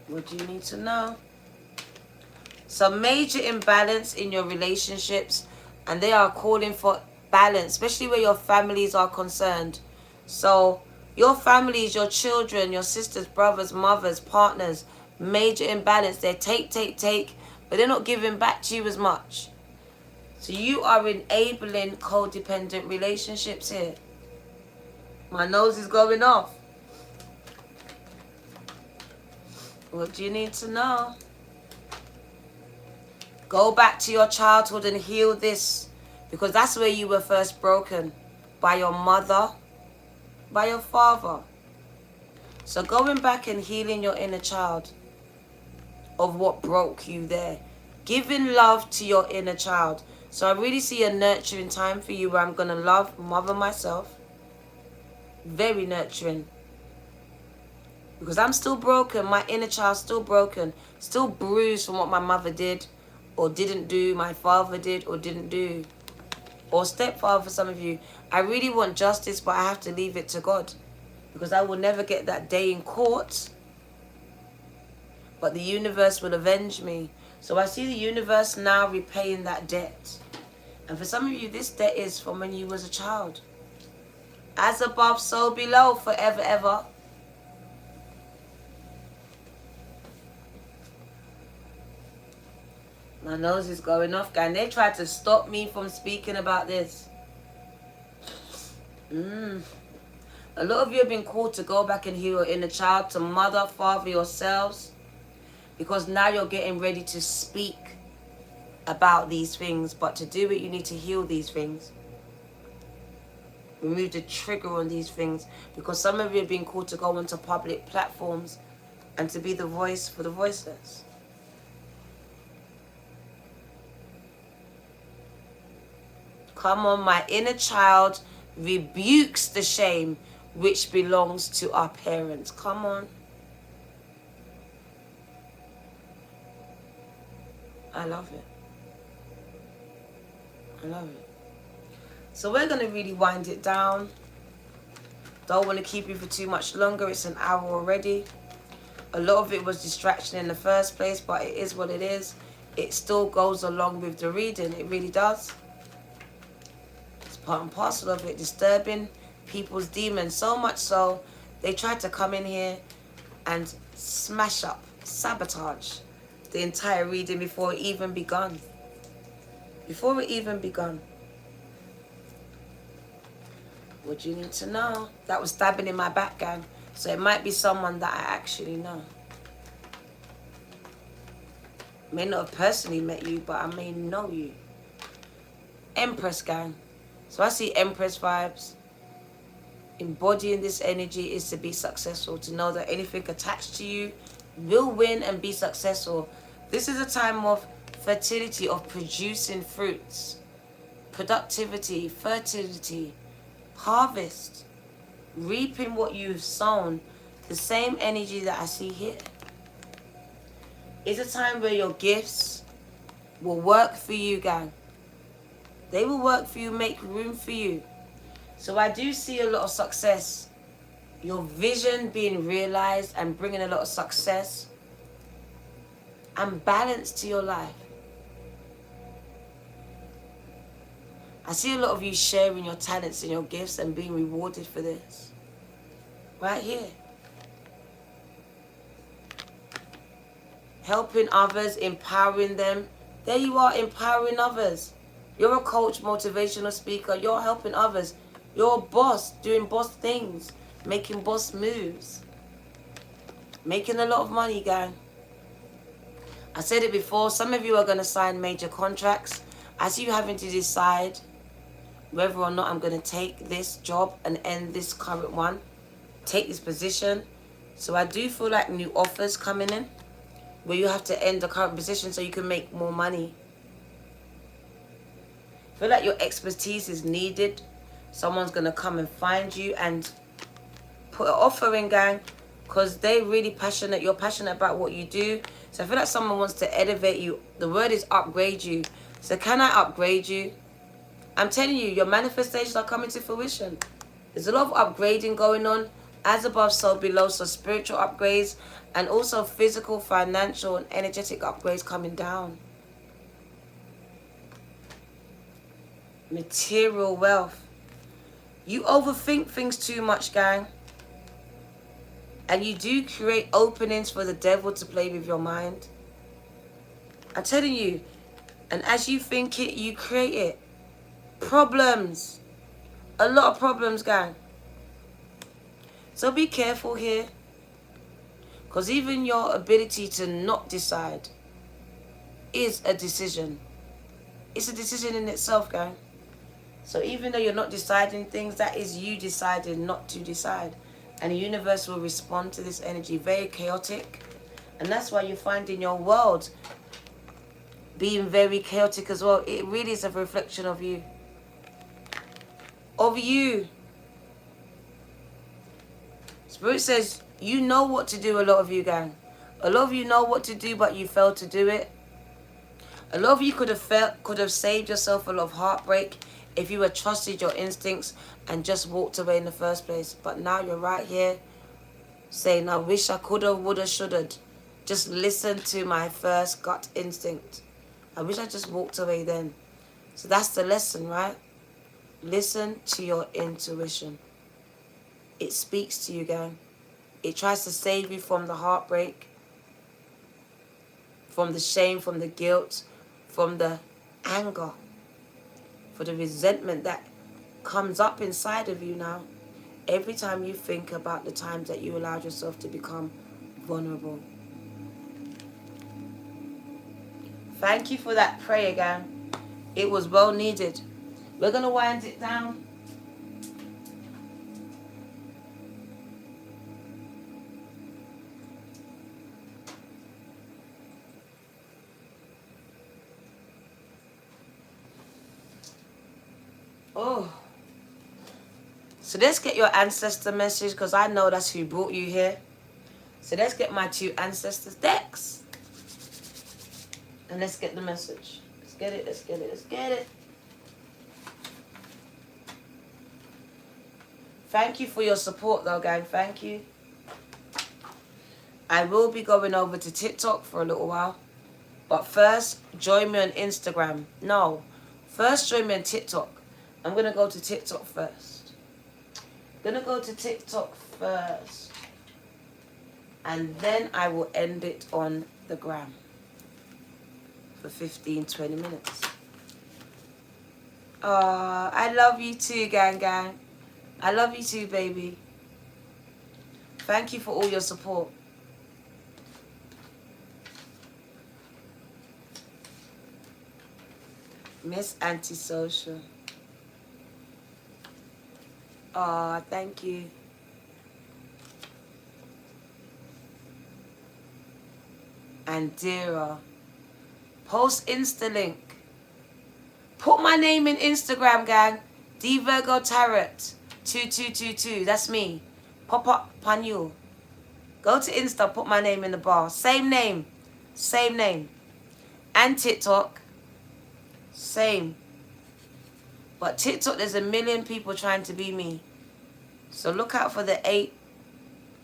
What do you need to know? Some major imbalance in your relationships. And they are calling for balance. Especially where your families are concerned. So your families, your children, your sisters, brothers, mothers, partners, major imbalance. They take, but they're not giving back to you as much. So you are enabling codependent relationships here. My nose is going off. What do you need to know? Go back to your childhood and heal this. Because that's where you were first broken. By your mother. By your father. So going back and healing your inner child of what broke you there. Giving love to your inner child. So I really see a nurturing time for you where I'm going to love, mother myself. Very nurturing. Because I'm still broken. My inner child's still broken. Still bruised from what my mother did or didn't do. My father did or didn't do. Or stepfather for some of you. I really want justice, but I have to leave it to God. Because I will never get that day in court. But the universe will avenge me. So I see the universe now repaying that debt. And for some of you, this debt is from when you was a child. As above, so below, forever, ever. My nose is going off, guys. They tried to stop me from speaking about this. A lot of you have been called to go back and heal your inner child, to mother, father yourselves. Because now you're getting ready to speak about these things. But to do it, you need to heal these things. Remove the trigger on these things. Because some of you have been called to go onto public platforms and to be the voice for the voiceless. Come on, my inner child rebukes the shame which belongs to our parents. Come on. I love it. I love it. So we're going to really wind it down. Don't want to keep you for too much longer. It's an hour already. A lot of it was distraction in the first place, but it is what it is. It still goes along with the reading. It really does. It's part and parcel of it. Disturbing people's demons. So much so, they tried to come in here and smash up, sabotage the entire reading before it even begun. Before it even begun. What do you need to know? That was stabbing in my back, gang. So it might be someone that I actually know. May not have personally met you, but I may know you. Empress, gang. So I see Empress vibes. embodying this energy is to be successful, to know that anything attached to you will win and be successful. This is a time of fertility, of producing fruits, productivity, fertility, harvest, reaping what you've sown. The same energy that I see here. It's a time where your gifts will work for you, gang. They will work for you, make room for you. So I do see a lot of success. Your vision being realized and bringing a lot of success and balance to your life. I see a lot of you sharing your talents and your gifts and being rewarded for this. Right here. Helping others, empowering them. There you are, empowering others. You're a coach, motivational speaker. You're helping others. You're a boss, doing boss things, making boss moves. Making a lot of money, gang. I said it before, some of you are going to sign major contracts. I see you having to decide whether or not I'm going to take this job and end this current one. Take this position. So I do feel like new offers coming in, where you have to end the current position so you can make more money. I feel like your expertise is needed. Someone's going to come and find you and put an offer in, gang, because they're really passionate. You're passionate about what you do. So I feel like someone wants to elevate you. The word is upgrade you. So can I upgrade you? I'm telling you, your manifestations are coming to fruition. There's a lot of upgrading going on. As above, so below. So spiritual upgrades and also physical, financial, and energetic upgrades coming down. Material wealth. You overthink things too much, gang. And you do create openings for the devil to play with your mind. I'm telling you. And as you think it, you create it. Problems. A lot of problems, gang. So be careful here. Because even your ability to not decide is a decision. It's a decision in itself, gang. So even though you're not deciding things, that is you deciding not to decide. And the universe will respond to this energy. Very chaotic. And that's why you find in your world being very chaotic as well. It really is a reflection of you. Of you. Spirit says, you know what to do, a lot of you, gang. A lot of you know what to do, but you failed to do it. A lot of you could have saved yourself a lot of heartbreak if you had trusted your instincts and just walked away in the first place. But now you're right here saying, I wish I coulda, woulda, shoulda. Just listen to my first gut instinct. I wish I just walked away then. So that's the lesson, right? Listen to your intuition. It speaks to you, gang. It tries to save you from the heartbreak, from the shame, from the guilt, from the anger, for the resentment that comes up inside of you now every time you think about the times that you allowed yourself to become vulnerable. Thank you for that prayer, gang. It was well needed. We're going to wind it down. Oh. So let's get your ancestor message, because I know that's who brought you here. So let's get my two ancestors decks. And let's get the message. Let's get it, let's get it, let's get it. Thank you for your support though, gang. Thank you. I will be going over to TikTok for a little while. But first, join me on Instagram. No. First, join me on TikTok. I'm going to go to TikTok first. I'm going to go to TikTok first. And then I will end it on the gram. For 15-20 minutes. Oh, I love you too, gang. I love you too, baby. Thank you for all your support. Miss Antisocial. Oh, thank you. Andira. Post Insta link. Put my name in Instagram, gang. D Virgo Tarot 2222. That's me. Pop up Panul. Go to Insta, put my name in the bar. Same name. Same name. And TikTok. Same. But TikTok, there's a million people trying to be me. So look out for the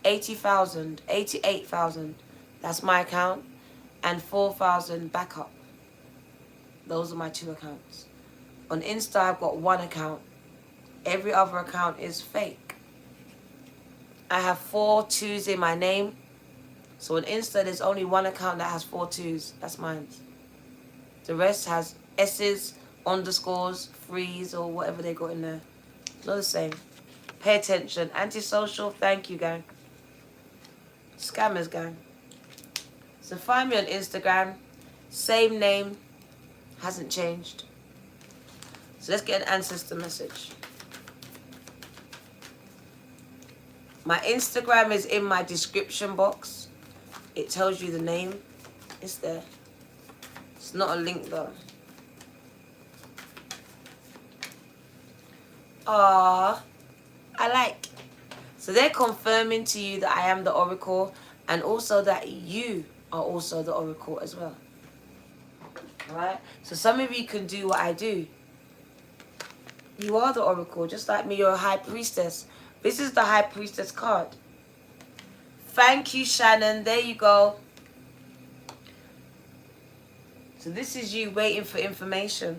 80,000, 88,000. That's my account. And 4,000 backup. Those are my 2 accounts. On Insta, I've got 1 account. Every other account is fake. I have 4 2s in my name. So on Insta, there's only 1 account that has 4 2s. That's mine. The rest has S's, underscores, threes, or whatever they got in there. Not the same. Pay attention. Antisocial, thank you, gang. Scammers, gang. So find me on Instagram. Same name. Hasn't changed. So let's get an ancestor message. My Instagram is in my description box. It tells you the name. It's there. It's not a link though. I like. So they're confirming to you that I am the Oracle, and also that you are also the Oracle as well. Alright? So some of you can do what I do. You are the Oracle, just like me, you're a High Priestess. This is the High Priestess card. Thank you, Shannon. There you go. So this is you waiting for information.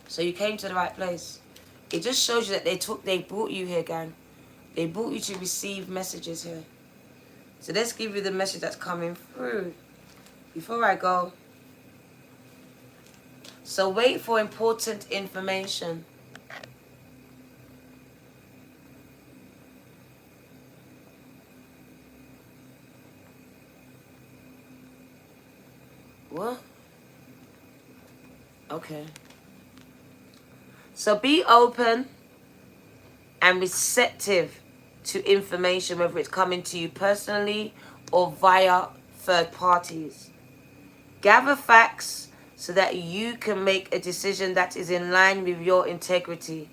So you came to the right place. It just shows you that they brought you here, gang. They brought you to receive messages here. So let's give you the message that's coming through. Before I go. So wait for important information. What? Okay. So be open and receptive to information, whether it's coming to you personally or via third parties. Gather facts so that you can make a decision that is in line with your integrity.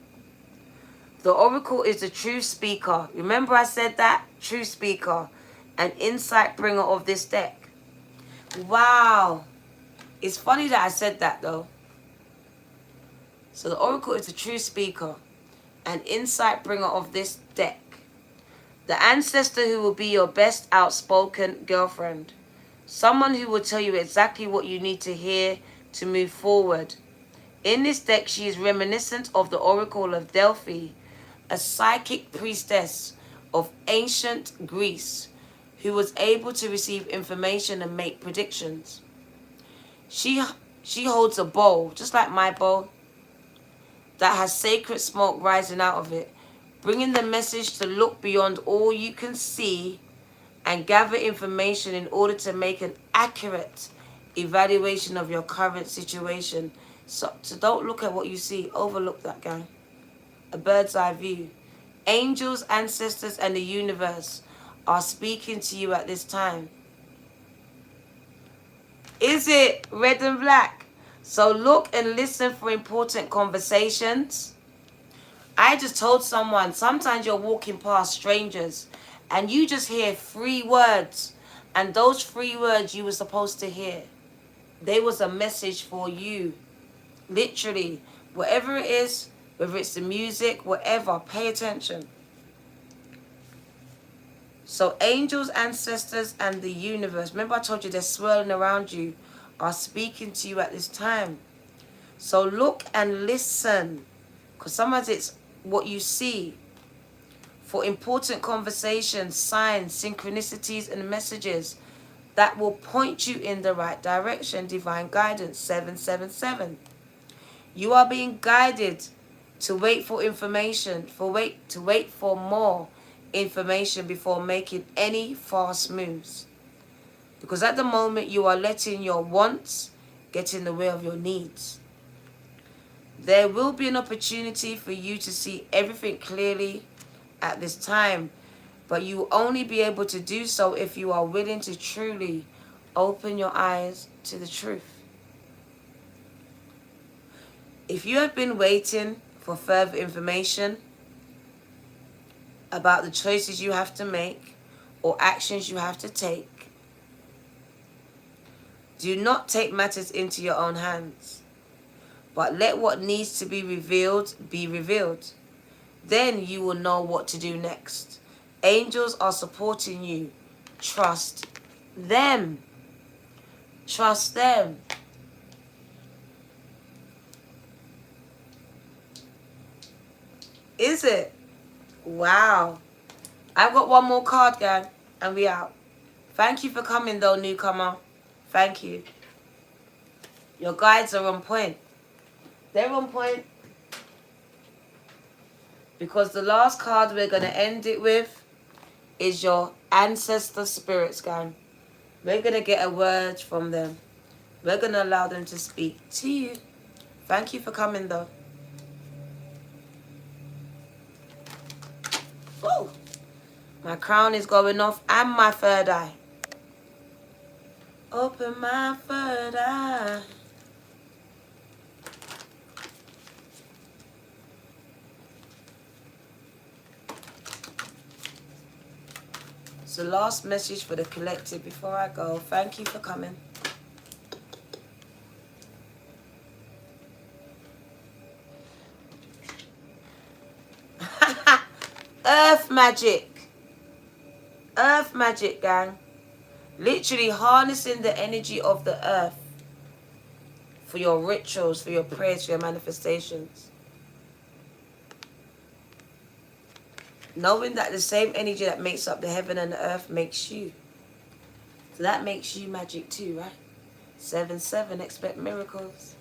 The Oracle is the true speaker. Remember I said that? True speaker. An insight bringer of this deck. Wow. It's funny that I said that though. So the Oracle is the true speaker. An insight bringer of this deck. The ancestor who will be your best outspoken girlfriend. Someone who will tell you exactly what you need to hear to move forward. In this deck, she is reminiscent of the Oracle of Delphi, a psychic priestess of ancient Greece who was able to receive information and make predictions. She holds a bowl, just like my bowl, that has sacred smoke rising out of it, bringing the message to look beyond all you can see and gather information in order to make an accurate evaluation of your current situation. So don't look at what you see. Overlook that, guy. A bird's eye view. Angels, ancestors, and the universe are speaking to you at this time. Is it red and black? So look and listen for important conversations. I just told someone, sometimes you're walking past strangers and you just hear 3 words. And those 3 words you were supposed to hear. They was a message for you. Literally. Whatever it is, whether it's the music, whatever, pay attention. So angels, ancestors, and the universe, remember I told you they're swirling around you, are speaking to you at this time. So look and listen. Because sometimes it's what you see. For important conversations, signs, synchronicities, and messages that will point you in the right direction. Divine guidance, 777. You are being guided to wait for information, to wait for more information before making any fast moves. Because at the moment you are letting your wants get in the way of your needs. There will be an opportunity for you to see everything clearly at this time, but you will only be able to do so if you are willing to truly open your eyes to the truth. If you have been waiting for further information about the choices you have to make or actions you have to take, do not take matters into your own hands, but let what needs to be revealed be revealed. Then you will know what to do next. Angels are supporting you. Trust them. Trust them. Is it? Wow. I've got one more card, gang, and we out. Thank you for coming, though, newcomer. Thank you. Your guides are on point. They're on point. Because the last card we're going to end it with is your ancestor spirits, gang. We're going to get a word from them. We're going to allow them to speak to you. Thank you for coming, though. Oh, my crown is going off and my third eye. Open my third eye. So last message for the collective before I go. Thank you for coming. Earth magic. Earth magic, gang. Literally harnessing the energy of the earth for your rituals, for your prayers, for your manifestations. Knowing that the same energy that makes up the heaven and the earth makes you. So that makes you magic too, right? 7-7, expect miracles.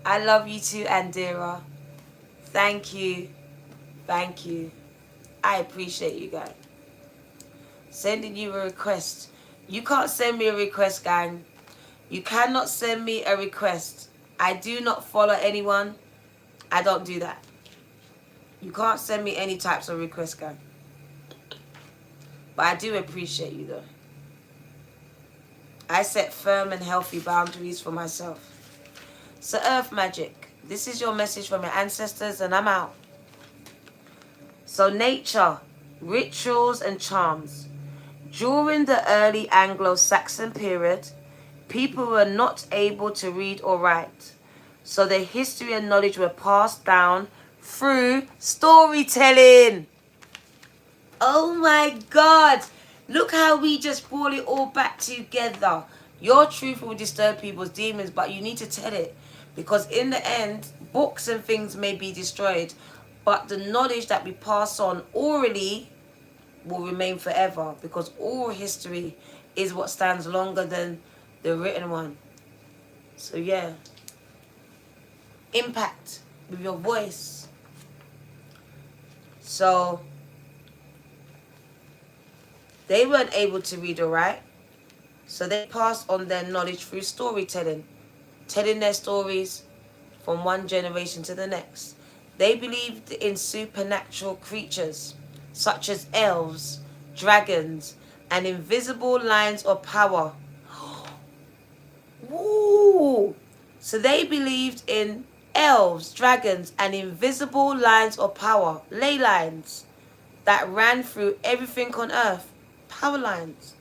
I love you too, Andira. Thank you. Thank you. I appreciate you guys. Sending you a request. You can't send me a request, gang. You cannot send me a request. I do not follow anyone. I don't do that. You can't send me any types of requests, gang. But I do appreciate you, though. I set firm and healthy boundaries for myself. So, Earth Magic, this is your message from your ancestors, and I'm out. So, nature, rituals and charms. During the early Anglo-Saxon period, people were not able to read or write. So, their history and knowledge were passed down through storytelling. Oh my God. Look how we just brought it all back together. Your truth will disturb people's demons, but you need to tell it. Because in the end, books and things may be destroyed, but the knowledge that we pass on orally will remain forever. Because oral history is what stands longer than the written one. So yeah. Impact with your voice. So they weren't able to read or write, so they passed on their knowledge through storytelling, telling their stories from one generation to the next. They believed in supernatural creatures such as elves, dragons, and invisible lines of power. Woo! So they believed in elves, dragons, and invisible lines of power, ley lines, that ran through everything on earth, power lines.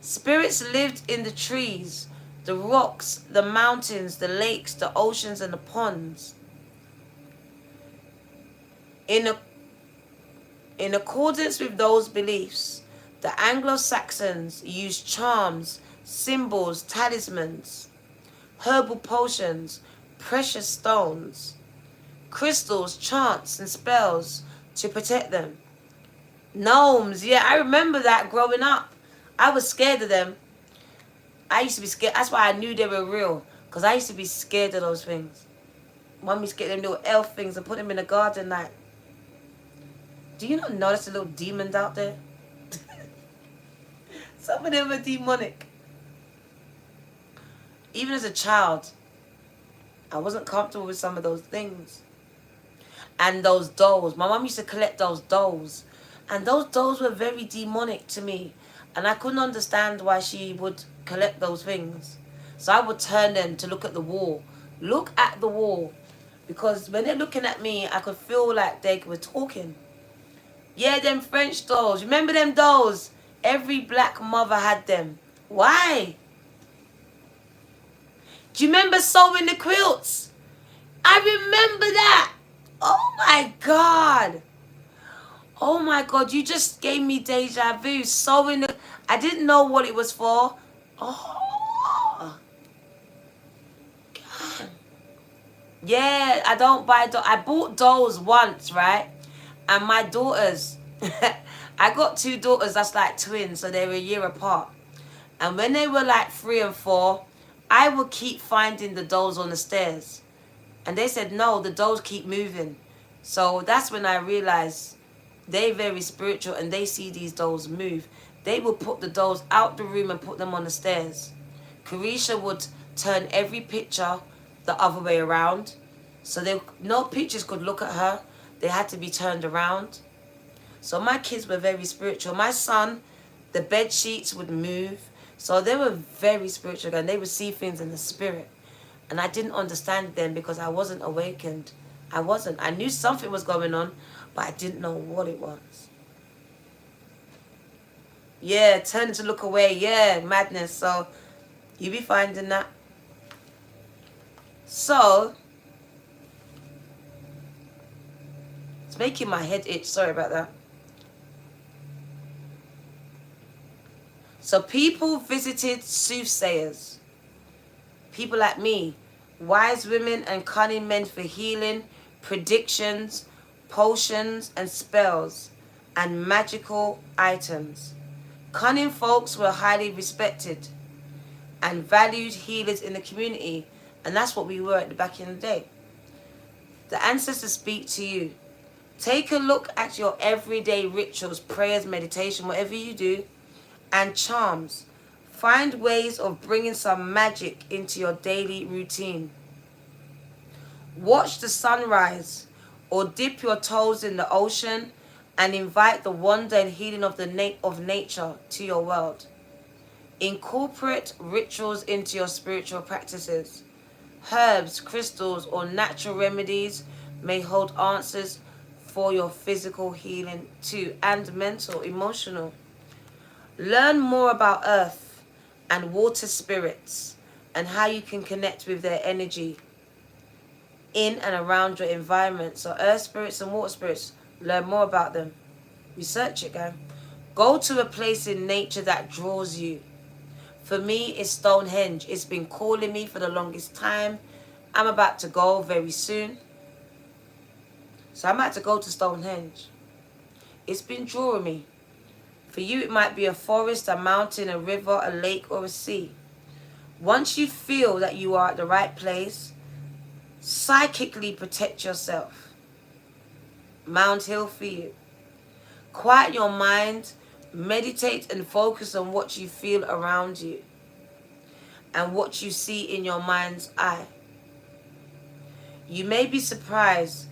Spirits lived in the trees, the rocks, the mountains, the lakes, the oceans, and the ponds. In accordance with those beliefs, the Anglo-Saxons used charms, symbols, talismans, herbal potions, precious stones, crystals, chants, and spells to protect them. Gnomes, yeah, I remember that growing up. I was scared of them. I used to be scared. That's why I knew they were real, because I used to be scared of those things. Mum used to get them little elf things and put them in the garden like, do you not notice the little demons out there? Some of them are demonic. Even as a child, I wasn't comfortable with some of those things. And those dolls. My mum used to collect those dolls. And those dolls were very demonic to me. And I couldn't understand why she would collect those things. So I would turn them to look at the wall. Look at the wall. Because when they're looking at me, I could feel like they were talking. Yeah, them French dolls. Remember them dolls? Every black mother had them. Why? Do you remember sewing the quilts? I remember that. Oh my God. Oh my God, you just gave me deja vu. Sewing the... I didn't know what it was for. Oh. God. Yeah, I don't buy dolls. I bought dolls once, right? And my daughters... I got 2 daughters that's like twins, so they were a year apart. And when they were like 3 and 4, I would keep finding the dolls on the stairs. And they said, no, the dolls keep moving. So that's when I realized they're very spiritual and they see these dolls move. They would put the dolls out the room and put them on the stairs. Carisha would turn every picture the other way around. So no pictures could look at her. They had to be turned around. So my kids were very spiritual. My son, the bed sheets would move. So they were very spiritual and they would see things in the spirit. And I didn't understand them because I wasn't awakened. I wasn't. I knew something was going on, but I didn't know what it was. Yeah, turning to look away. Yeah, madness. So you be finding that. So it's making my head itch. Sorry about that. So people visited soothsayers. People like me. Wise women and cunning men for healing, predictions, potions and spells, and magical items. Cunning folks were highly respected and valued healers in the community. And that's what we were at the back in the day. The ancestors speak to you. Take a look at your everyday rituals, prayers, meditation, whatever you do, and charms. Find ways of bringing some magic into your daily routine. Watch the sunrise or dip your toes in the ocean and invite the wonder and healing of nature to your world. Incorporate rituals into your spiritual practices. Herbs, crystals, or natural remedies may hold answers for your physical healing too, and mental, emotional. Learn more about earth and water spirits and how you can connect with their energy in and around your environment. So earth spirits and water spirits, learn more about them. Research it, guys. Go to a place in nature that draws you. For me, it's Stonehenge. It's been calling me for the longest time. I'm about to go very soon. So I'm about to go to Stonehenge. It's been drawing me. For you, it might be a forest, a mountain, a river, a lake, or a sea. Once you feel that you are at the right place, psychically protect yourself. Mount Hill for you. Quiet your mind, meditate and focus on what you feel around you and what you see in your mind's eye. You may be surprised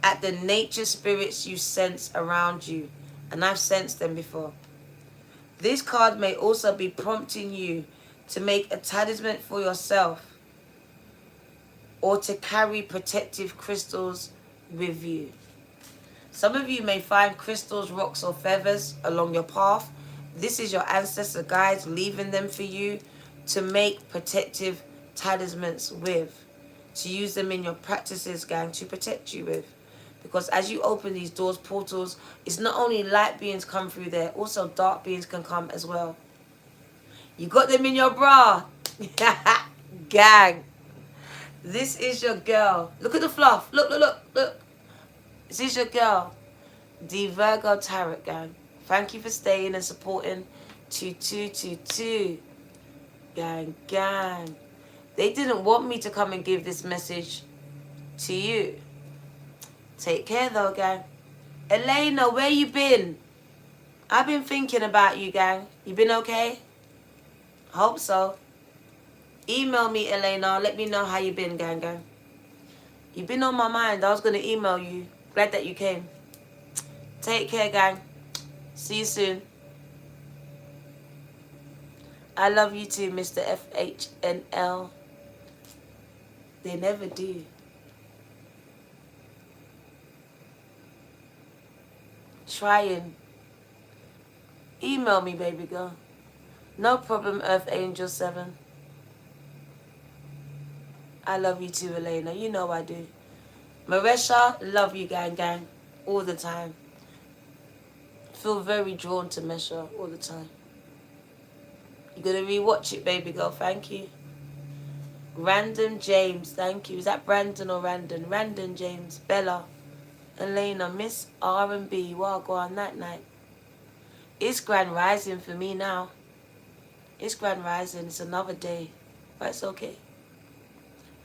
at the nature spirits you sense around you, and I've sensed them before. This card may also be prompting you to make a talisman for yourself or to carry protective crystals with you. Some of you may find crystals, rocks, or feathers along your path. This is your ancestor guides leaving them for you to make protective talismans with, to use them in your practices, gang, to protect you with. Because as you open these doors, portals, it's not only light beings come through there, also dark beings can come as well. You got them in your bra. Gang. This is your girl. Look at the fluff. Look, look, look, look. This is your girl, the Virgo Tarot, gang. Thank you for staying and supporting 2222. Gang, gang. They didn't want me to come and give this message to you. Take care though, gang. Elena, where you been? I've been thinking about you, gang. You been okay? Hope so. Email me, Elena. Let me know how you been, gang, gang. You've been on my mind. I was going to email you. Glad that you came. Take care, gang. See you soon. I love you too, Mr. FHNL. They never do. Try and email me, baby girl. No problem, Earth Angel 7. I love you too, Elena. You know I do. Marisha, love you, gang. All the time. Feel very drawn to Mesha all the time. You're going to rewatch it, baby girl. Thank you. Random James, thank you. Is that Brandon or Randon? Randon James. Bella. Elena, Miss R&B. Well, go on, night. It's Grand Rising for me now. It's Grand Rising. It's another day. But it's okay.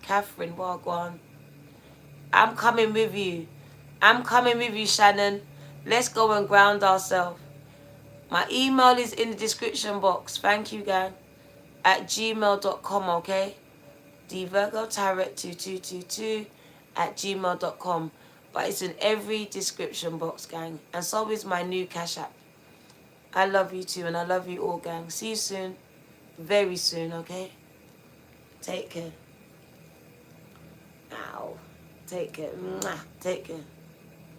Catherine, well, go on. I'm coming with you. I'm coming with you, Shannon. Let's go and ground ourselves. My email is in the description box. Thank you, gang. At gmail.com, okay? DVirgoTarot2222 at gmail.com. But it's in every description box, gang. And so is my new Cash App. I love you too, and I love you all, gang. See you soon. Very soon, okay? Take care. Ow. Take care. Mwah. Take care.